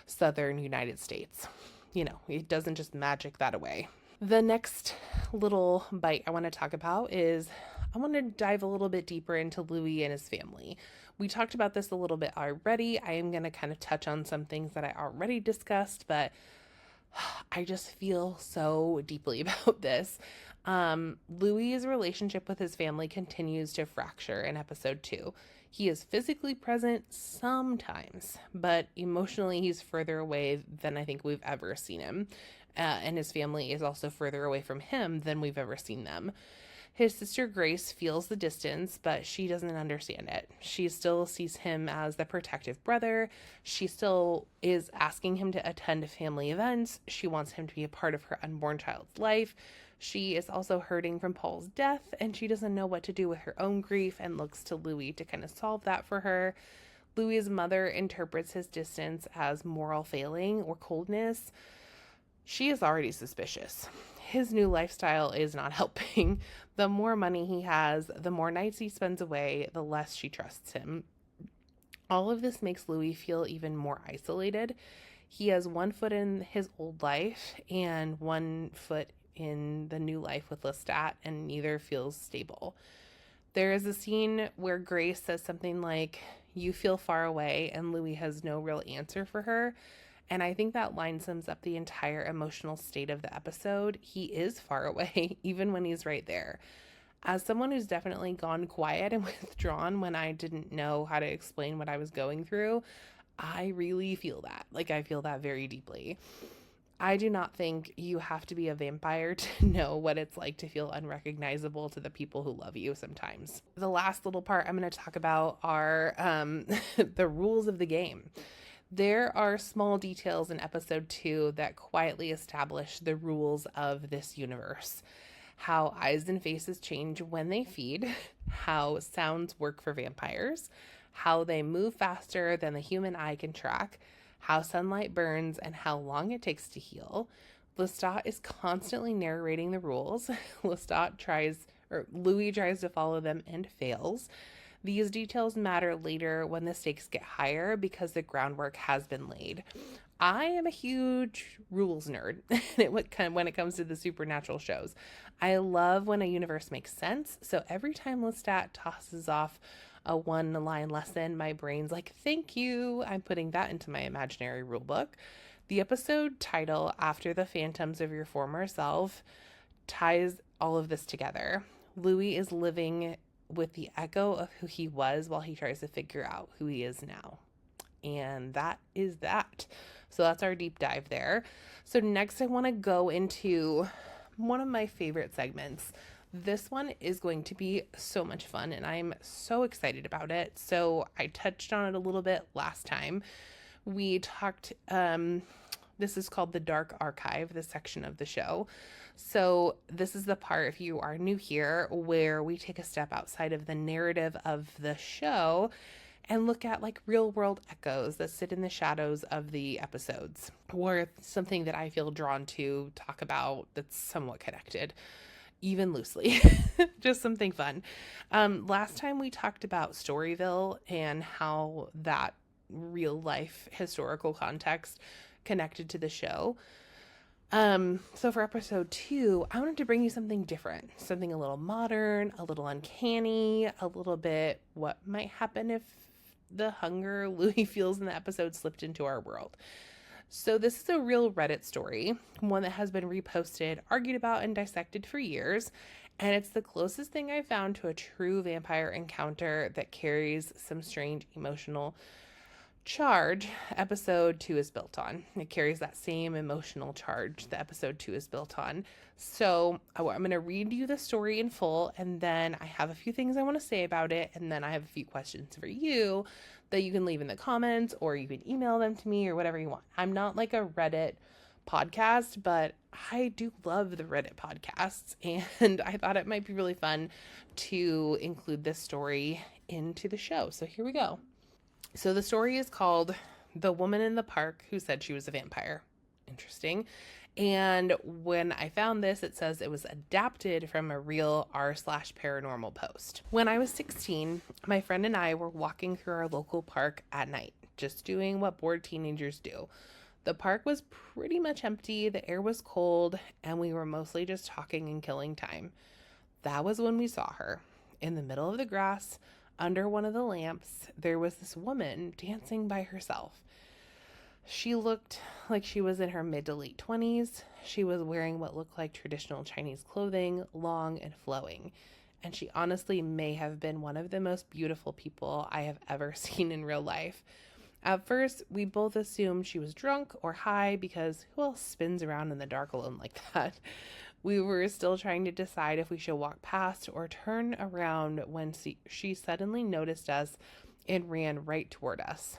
southern United States. It doesn't just magic that away. The next little bite I want to talk about is I want to dive a little bit deeper into Louis and his family. We talked about this a little bit already. I am going to kind of touch on some things that I already discussed, but I just feel so deeply about this. Louis' relationship with his family continues to fracture in episode 2. He is physically present sometimes, but emotionally he's further away than I think we've ever seen him. And his family is also further away from him than we've ever seen them. His sister Grace feels the distance, but she doesn't understand it. She still sees him as the protective brother. She still is asking him to attend family events. She wants him to be a part of her unborn child's life. She is also hurting from Paul's death, and she doesn't know what to do with her own grief and looks to Louis to kind of solve that for her. Louis' mother interprets his distance as moral failing or coldness. She is already suspicious. His new lifestyle is not helping. The more money he has, the more nights he spends away, the less she trusts him. All of this makes Louis feel even more isolated. He has one foot in his old life and one foot in the new life with Lestat, and neither feels stable. There is a scene where Grace says something like, "You feel far away," and Louis has no real answer for her. And I think that line sums up the entire emotional state of the episode. He is far away, even when he's right there. As someone who's definitely gone quiet and withdrawn when I didn't know how to explain what I was going through, I really feel that. Like, I feel that very deeply. I do not think you have to be a vampire to know what it's like to feel unrecognizable to the people who love you sometimes. The last little part I'm going to talk about are the rules of the game. There are small details in episode 2 that quietly establish the rules of this universe. How eyes and faces change when they feed, how sounds work for vampires, how they move faster than the human eye can track, how sunlight burns, and how long it takes to heal. Lestat is constantly narrating the rules. Louis tries to follow them and fails. These details matter later when the stakes get higher because the groundwork has been laid. I am a huge rules nerd when it comes to the supernatural shows. I love when a universe makes sense. So every time Lestat tosses off a one line lesson, my brain's like, thank you. I'm putting that into my imaginary rule book. The episode title, After the Phantoms of Your Former Self, ties all of this together. Louis is living with the echo of who he was while he tries to figure out who he is now. And that is that. So that's our deep dive there. So next I want to go into one of my favorite segments. This one is going to be so much fun and I'm so excited about it. So I touched on it a little bit last time. We talked, this is called the Dark Archive, this section of the show. So this is the part, if you are new here, where we take a step outside of the narrative of the show and look at like real world echoes that sit in the shadows of the episodes, or something that I feel drawn to talk about that's somewhat connected, even loosely. Just something fun. Last time we talked about Storyville and how that real life historical context connected to the show. So for episode 2, I wanted to bring you something different, something a little modern, a little uncanny, a little bit what might happen if the hunger Louis feels in the episode slipped into our world. So this is a real Reddit story, one that has been reposted, argued about, and dissected for years. And it's the closest thing I found to a true vampire encounter that carries some strange emotional charge episode 2 is built on. It carries that same emotional charge that episode 2 is built on. So I'm going to read you the story in full, and then I have a few things I want to say about it, and then I have a few questions for you that you can leave in the comments, or you can email them to me, or whatever you want. I'm not like a Reddit podcast, but I do love the Reddit podcasts, and I thought it might be really fun to include this story into the show. So here we go. So the story is called The Woman in the Park Who Said She Was a Vampire. Interesting. And when I found this, it says it was adapted from a real r/paranormal post. When I was 16, my friend and I were walking through our local park at night, just doing what bored teenagers do. The park was pretty much empty, the air was cold, and we were mostly just talking and killing time. That was when we saw her. In the middle of the grass, under one of the lamps, there was this woman dancing by herself. She looked like she was in her mid to late 20s. She was wearing what looked like traditional Chinese clothing, long and flowing. And she honestly may have been one of the most beautiful people I have ever seen in real life. At first, we both assumed she was drunk or high because who else spins around in the dark alone like that? We were still trying to decide if we should walk past or turn around when she suddenly noticed us and ran right toward us.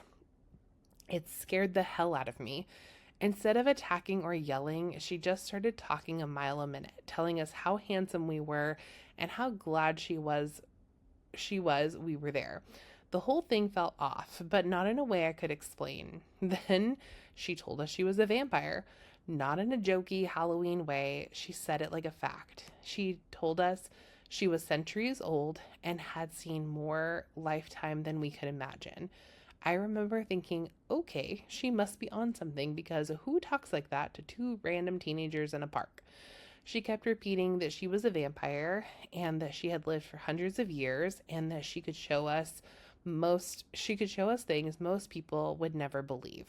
It scared the hell out of me. Instead of attacking or yelling, she just started talking a mile a minute, telling us how handsome we were and how glad she was we were there. The whole thing felt off, but not in a way I could explain. Then she told us she was a vampire. Not in a jokey Halloween way. She said it like a fact. She told us she was centuries old and had seen more lifetime than we could imagine. I remember thinking, okay, she must be on something because who talks like that to two random teenagers in a park? She kept repeating that she was a vampire and that she had lived for hundreds of years and that she could show us things most people would never believe.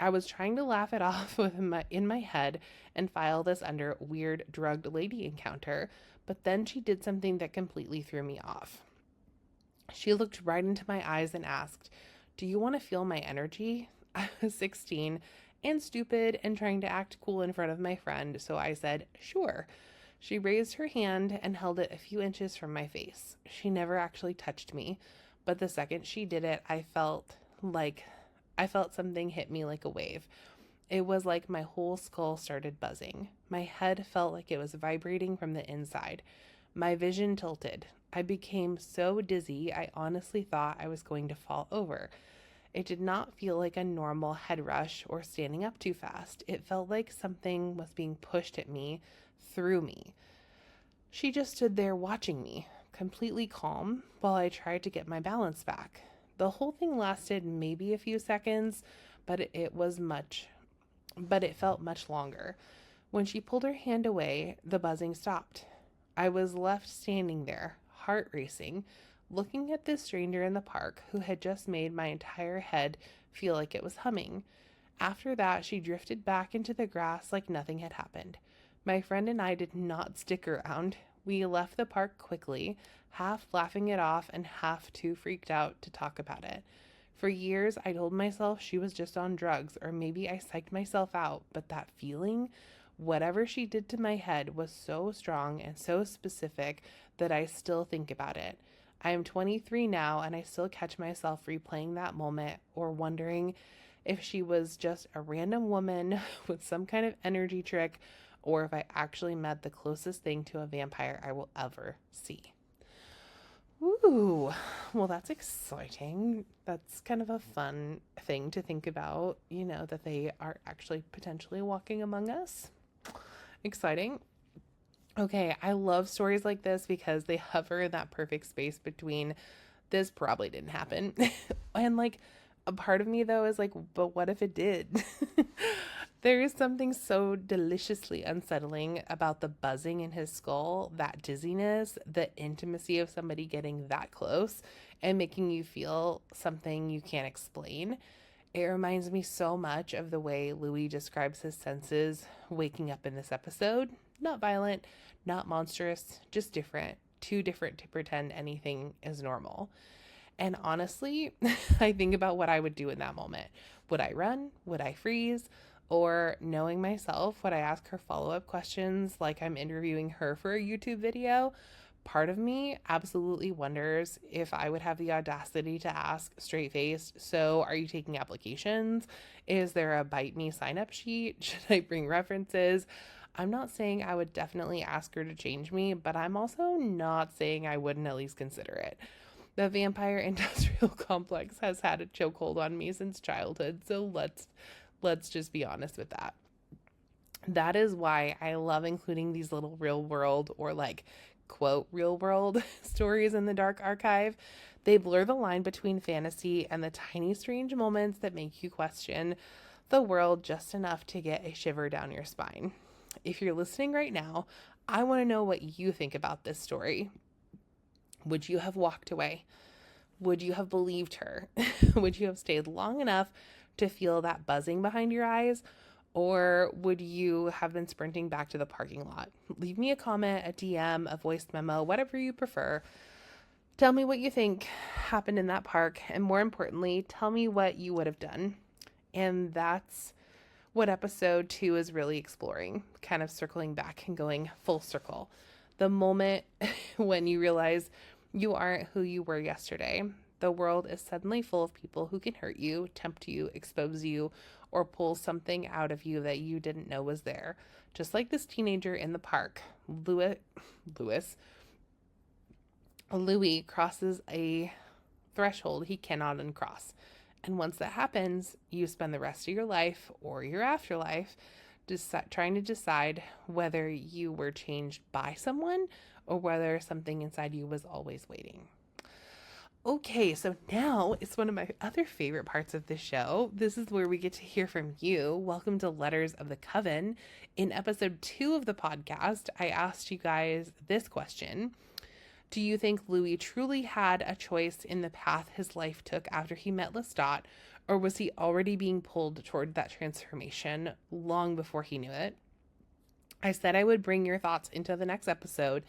I was trying to laugh it off in my head and file this under weird drugged lady encounter, but then she did something that completely threw me off. She looked right into my eyes and asked, "Do you want to feel my energy?" I was 16 and stupid and trying to act cool in front of my friend, so I said, "Sure." She raised her hand and held it a few inches from my face. She never actually touched me, but the second she did it, I felt something hit me like a wave. It was like my whole skull started buzzing. My head felt like it was vibrating from the inside. My vision tilted. I became so dizzy, I honestly thought I was going to fall over. It did not feel like a normal head rush or standing up too fast. It felt like something was being pushed at me, through me. She just stood there watching me, completely calm, while I tried to get my balance back. The whole thing lasted maybe a few seconds, but it felt much longer. When she pulled her hand away, the buzzing stopped. I was left standing there, heart racing, looking at this stranger in the park who had just made my entire head feel like it was humming. After that, she drifted back into the grass like nothing had happened. My friend and I did not stick around. We left the park quickly, half laughing it off and half too freaked out to talk about it. For years, I told myself she was just on drugs, or maybe I psyched myself out, but that feeling, whatever she did to my head, was so strong and so specific that I still think about it. I am 23 now, and I still catch myself replaying that moment or wondering if she was just a random woman with some kind of energy trick, or if I actually met the closest thing to a vampire I will ever see. Ooh, well, that's exciting. That's kind of a fun thing to think about, that they are actually potentially walking among us. Exciting. Okay, I love stories like this because they hover in that perfect space between this probably didn't happen and like a part of me though is like, but what if it did? There is something so deliciously unsettling about the buzzing in his skull, that dizziness, the intimacy of somebody getting that close and making you feel something you can't explain. It reminds me so much of the way Louis describes his senses waking up in this episode. Not violent, not monstrous, just different. Too different to pretend anything is normal. And honestly, I think about what I would do in that moment. Would I run? Would I freeze? Or, knowing myself, would I ask her follow-up questions like I'm interviewing her for a YouTube video? Part of me absolutely wonders if I would have the audacity to ask straight-faced, so are you taking applications? Is there a bite me sign-up sheet? Should I bring references? I'm not saying I would definitely ask her to change me, but I'm also not saying I wouldn't at least consider it. The vampire industrial complex has had a chokehold on me since childhood, so let's just be honest with that. That is why I love including these little real world or like quote real world stories in the dark archive. They blur the line between fantasy and the tiny strange moments that make you question the world just enough to get a shiver down your spine. If you're listening right now, I want to know what you think about this story. Would you have walked away? Would you have believed her? Would you have stayed long enough to feel that buzzing behind your eyes? Or would you have been sprinting back to the parking lot? Leave me a comment, a DM, a voice memo, whatever you prefer. Tell me what you think happened in that park. And more importantly, tell me what you would have done. And that's what episode 2 is really exploring, kind of circling back and going full circle. The moment when you realize you aren't who you were yesterday. The world is suddenly full of people who can hurt you, tempt you, expose you, or pull something out of you that you didn't know was there. Just like this teenager in the park, Louis crosses a threshold he cannot uncross. And once that happens, you spend the rest of your life or your afterlife trying to decide whether you were changed by someone or whether something inside you was always waiting. Okay, so now it's one of my other favorite parts of the show. This is where we get to hear from you. Welcome to Letters of the Coven. In episode 2 of the podcast, I asked you guys this question. Do you think Louis truly had a choice in the path his life took after he met Lestat, or was he already being pulled toward that transformation long before he knew it? I said I would bring your thoughts into the next episode,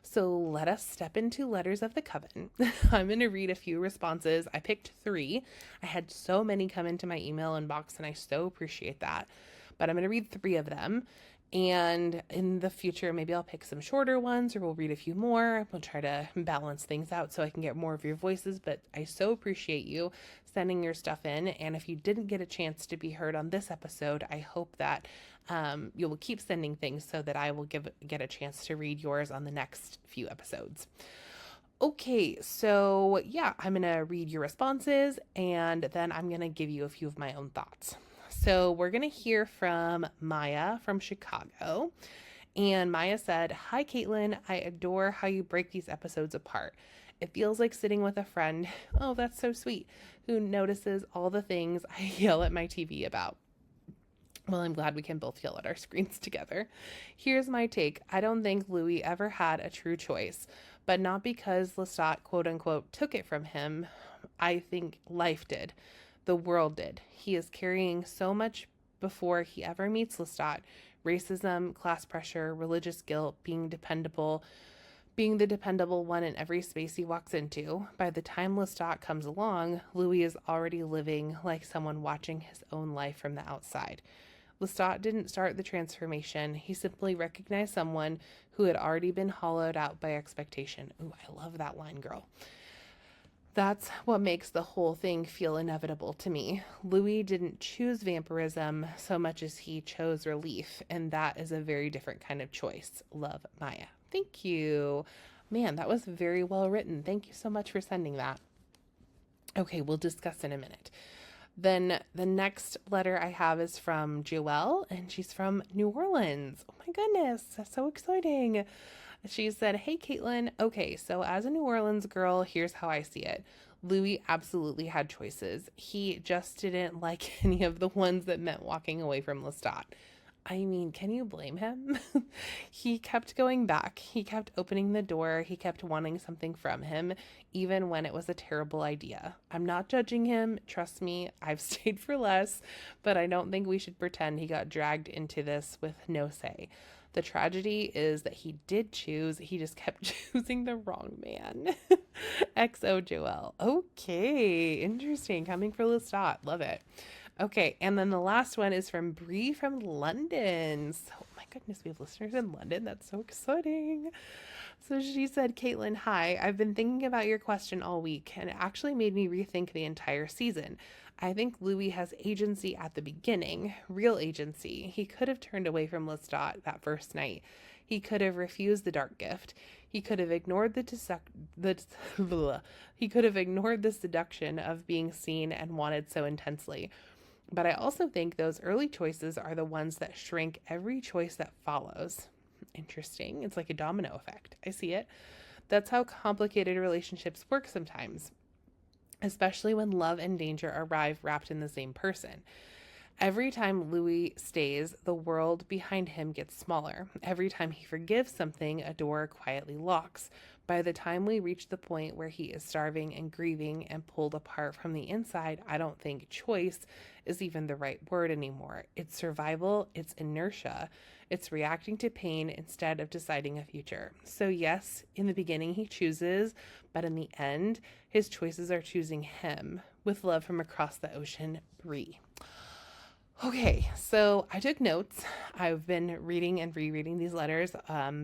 so let us step into Letters of the Coven. I'm going to read a few responses. I picked 3. I had so many come into my email inbox, and I so appreciate that. But I'm going to read 3 of them. And in the future, maybe I'll pick some shorter ones, or we'll read a few more. We'll try to balance things out so I can get more of your voices. But I so appreciate you sending your stuff in. And if you didn't get a chance to be heard on this episode, I hope that you will keep sending things so that I will get a chance to read yours on the next few episodes. Okay, so yeah, I'm going to read your responses, and then I'm going to give you a few of my own thoughts. So we're going to hear from Maya from Chicago. And Maya said, "Hi, Caitlin. I adore how you break these episodes apart. It feels like sitting with a friend." Oh, that's so sweet. Who notices all the things I yell at my TV about. Well, I'm glad we can both yell at our screens together. Here's my take. I don't think Louis ever had a true choice, but not because Lestat, quote unquote, took it from him. I think life did. The world did. He is carrying so much before he ever meets Lestat: racism, class pressure, religious guilt, being the dependable one in every space he walks into. By the time Lestat comes along, Louis is already living like someone watching his own life from the outside. Lestat didn't start the transformation. He simply recognized someone who had already been hollowed out by expectation. Ooh, I love that line, girl. That's what makes the whole thing feel inevitable to me. Louis didn't choose vampirism so much as he chose relief, and that is a very different kind of choice. Love, Maya. Thank you. Man, that was very well written. Thank you so much for sending that. Okay, we'll discuss in a minute. Then the next letter I have is from Joelle, and she's from New Orleans. Oh my goodness, that's so exciting. She said, "Hey, Caitlin. Okay, so as a New Orleans girl, here's how I see it. Louis absolutely had choices. He just didn't like any of the ones that meant walking away from Lestat. I mean, can you blame him? He kept going back. He kept opening the door. He kept wanting something from him, even when it was a terrible idea. I'm not judging him. Trust me, I've stayed for less, but I don't think we should pretend he got dragged into this with no say. The tragedy is that he did choose. He just kept choosing the wrong man." XO Joelle. Okay, interesting. Coming for Lestat. Love it. Okay, and then the last one is from Bree from London. So, oh my goodness, we have listeners in London. That's so exciting. So she said, "Caitlin, hi. I've been thinking about your question all week, and it actually made me rethink the entire season. I think Louis has agency at the beginning, real agency. He could have turned away from Lestat that first night. He could have refused the dark gift. He could have ignored he could have ignored the seduction of being seen and wanted so intensely. But I also think those early choices are the ones that shrink every choice that follows." Interesting. It's like a domino effect. I see it. That's how complicated relationships work sometimes, especially when love and danger arrive wrapped in the same person. Every time Louis stays, the world behind him gets smaller. Every time he forgives something, a door quietly locks. By the time we reach the point where he is starving and grieving and pulled apart from the inside, I don't think choice is even the right word anymore. It's survival, it's inertia, it's reacting to pain instead of deciding a future. So yes, in the beginning he chooses, but in the end, his choices are choosing him. With love from across the ocean, Bree. Okay, so I took notes. I've been reading and rereading these letters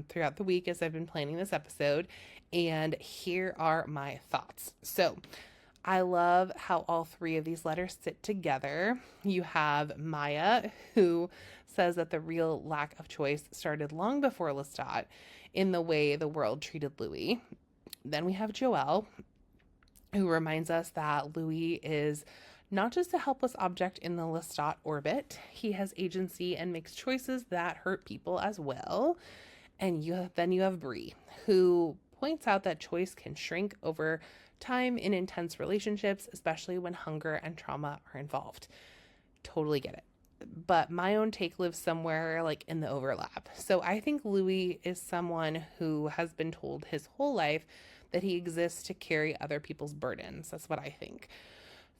throughout the week as I've been planning this episode, and here are my thoughts. So I love how all three of these letters sit together. You have Maya, who says that the real lack of choice started long before Lestat in the way the world treated Louis. Then we have Joelle, who reminds us that Louis is not just a helpless object in the Lestat orbit. He has agency and makes choices that hurt people as well. And then you have Bree, who points out that choice can shrink over time in intense relationships, especially when hunger and trauma are involved. Totally get it. But my own take lives somewhere like in the overlap. So I think Louis is someone who has been told his whole life that he exists to carry other people's burdens. That's what I think.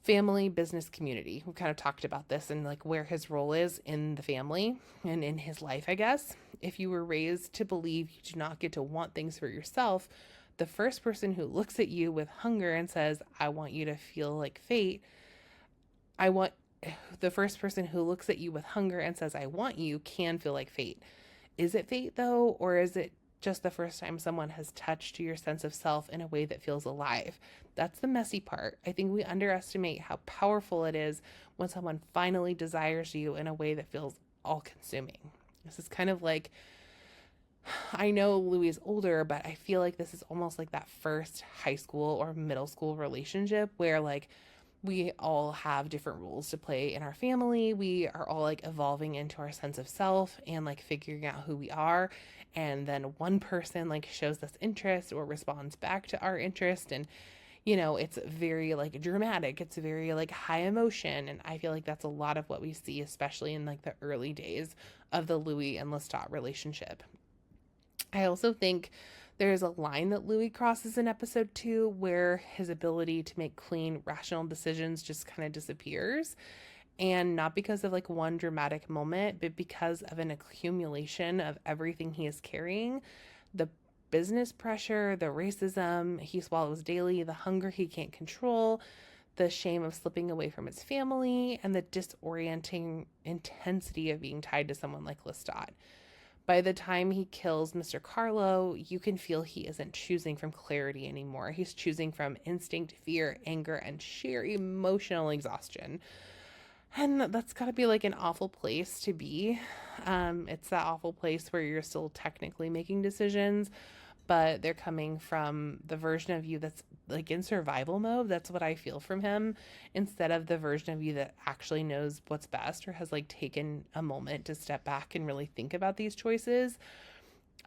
Family, business, community. We kind of talked about this and like where his role is in the family and in his life, I guess. If you were raised to believe you do not get to want things for yourself, the first person who looks at you with hunger and says, "I want you to feel like fate," the first person who looks at you with hunger and says, "I want you," can feel like fate. Is it fate though, or is it just the first time someone has touched your sense of self in a way that feels alive? That's the messy part. I think we underestimate how powerful it is when someone finally desires you in a way that feels all-consuming. This is kind of like, I know Louis is older, but I feel like this is almost like that first high school or middle school relationship where like We all have different roles to play in our family. We are all like evolving into our sense of self and like figuring out who we are. And then one person like shows us interest or responds back to our interest. And, it's very like dramatic. It's very like high emotion. And I feel like that's a lot of what we see, especially in like the early days of the Louis and Lestat relationship. I also think there's a line that Louis crosses in episode 2 where his ability to make clean, rational decisions just kind of disappears. And not because of like one dramatic moment, but because of an accumulation of everything he is carrying. The business pressure, the racism he swallows daily, the hunger he can't control, the shame of slipping away from his family, and the disorienting intensity of being tied to someone like Lestat. By the time he kills Mr. Carlo, you can feel he isn't choosing from clarity anymore. He's choosing from instinct, fear, anger, and sheer emotional exhaustion. And that's got to be like an awful place to be. It's that awful place where you're still technically making decisions, but they're coming from the version of you that's like in survival mode. That's what I feel from him, instead of the version of you that actually knows what's best or has like taken a moment to step back and really think about these choices.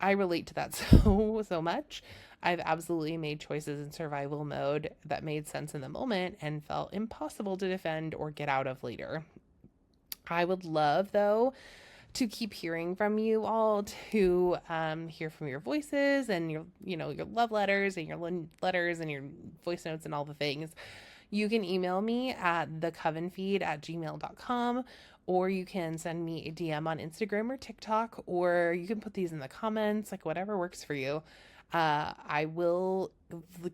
I relate to that so much. I've absolutely made choices in survival mode that made sense in the moment and felt impossible to defend or get out of later. I would love, though, to keep hearing from you all, to hear from your voices and your love letters and your letters and your voice notes and all the things. You can email me at thecovenfeed@gmail.com, or you can send me a DM on Instagram or TikTok, or you can put these in the comments, like whatever works for you. I will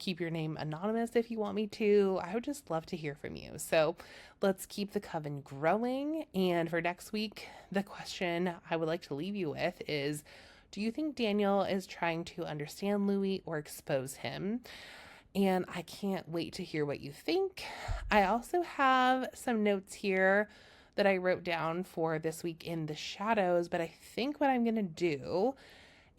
keep your name anonymous if you want me to. I would just love to hear from you. So let's keep the coven growing. And for next week, the question I would like to leave you with is, do you think Daniel is trying to understand Louis or expose him? And I can't wait to hear what you think. I also have some notes here that I wrote down for this week in the shadows, but I think what I'm going to do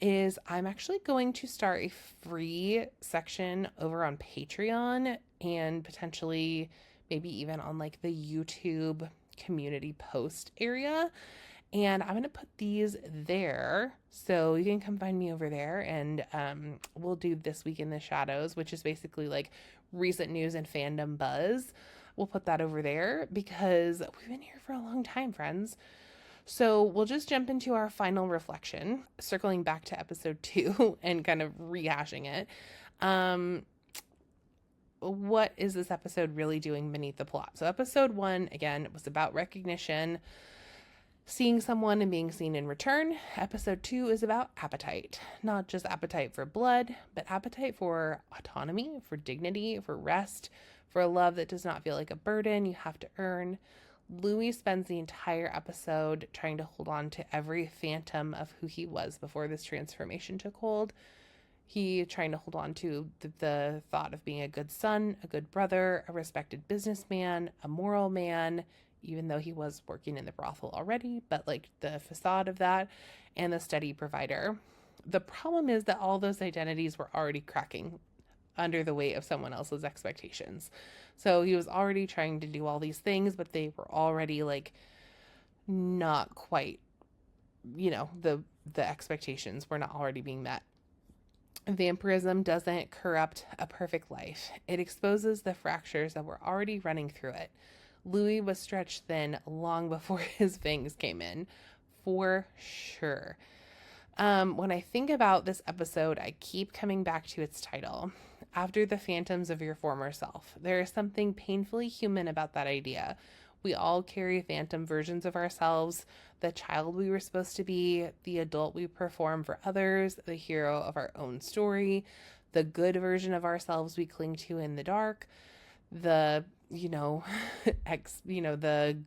is I'm actually going to start a free section over on Patreon, and potentially maybe even on like the YouTube community post area. And I'm going to put these there, so you can come find me over there, and we'll do This Week in the Shadows, which is basically like recent news and fandom buzz. We'll put that over there because we've been here for a long time, friends. So we'll just jump into our final reflection, circling back to episode 2 and kind of rehashing it. What is this episode really doing beneath the plot? So episode 1, again, it was about recognition, seeing someone and being seen in return. Episode 2 is about appetite. Not just appetite for blood, but appetite for autonomy, for dignity, for rest, for a love that does not feel like a burden you have to earn. Louis spends the entire episode trying to hold on to every phantom of who he was before this transformation took hold. He trying to hold on to the thought of being a good son, a good brother, a respected businessman, a moral man, even though he was working in the brothel already, but like the facade of that, and the steady provider. The problem is that all those identities were already cracking under the weight of someone else's expectations. So he was already trying to do all these things, but they were already like not quite, the expectations were not already being met. Vampirism doesn't corrupt a perfect life. It exposes the fractures that were already running through it. Louis was stretched thin long before his fangs came in, for sure. When I think about this episode, I keep coming back to its title, After the Phantoms of Your Former Self. There is something painfully human about that idea. We all carry phantom versions of ourselves, the child we were supposed to be, the adult we perform for others, the hero of our own story, the good version of ourselves we cling to in the dark, the, the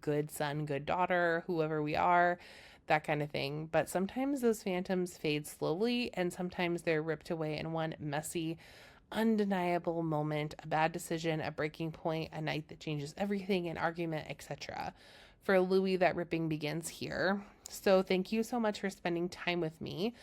good son, good daughter, whoever we are, that kind of thing. But sometimes those phantoms fade slowly, and sometimes they're ripped away in one messy, undeniable moment, a bad decision, a breaking point, a night that changes everything, an argument, etc. For Louis, that ripping begins here. So thank you so much for spending time with me.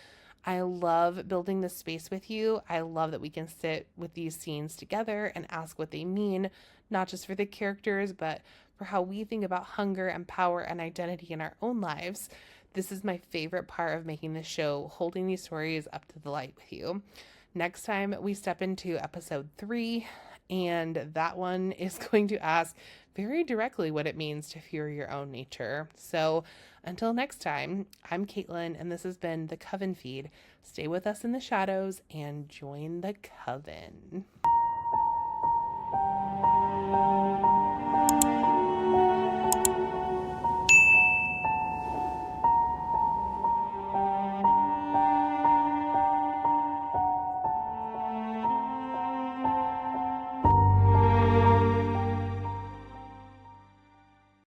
I love building this space with you. I love that we can sit with these scenes together and ask what they mean, not just for the characters, but for how we think about hunger and power and identity in our own lives. This is my favorite part of making this show, holding these stories up to the light with you. Next time, we step into episode 3, and that one is going to ask very directly what it means to fear your own nature. So, until next time, I'm Caitlin, and this has been the Coven Feed. Stay with us in the shadows and join the Coven.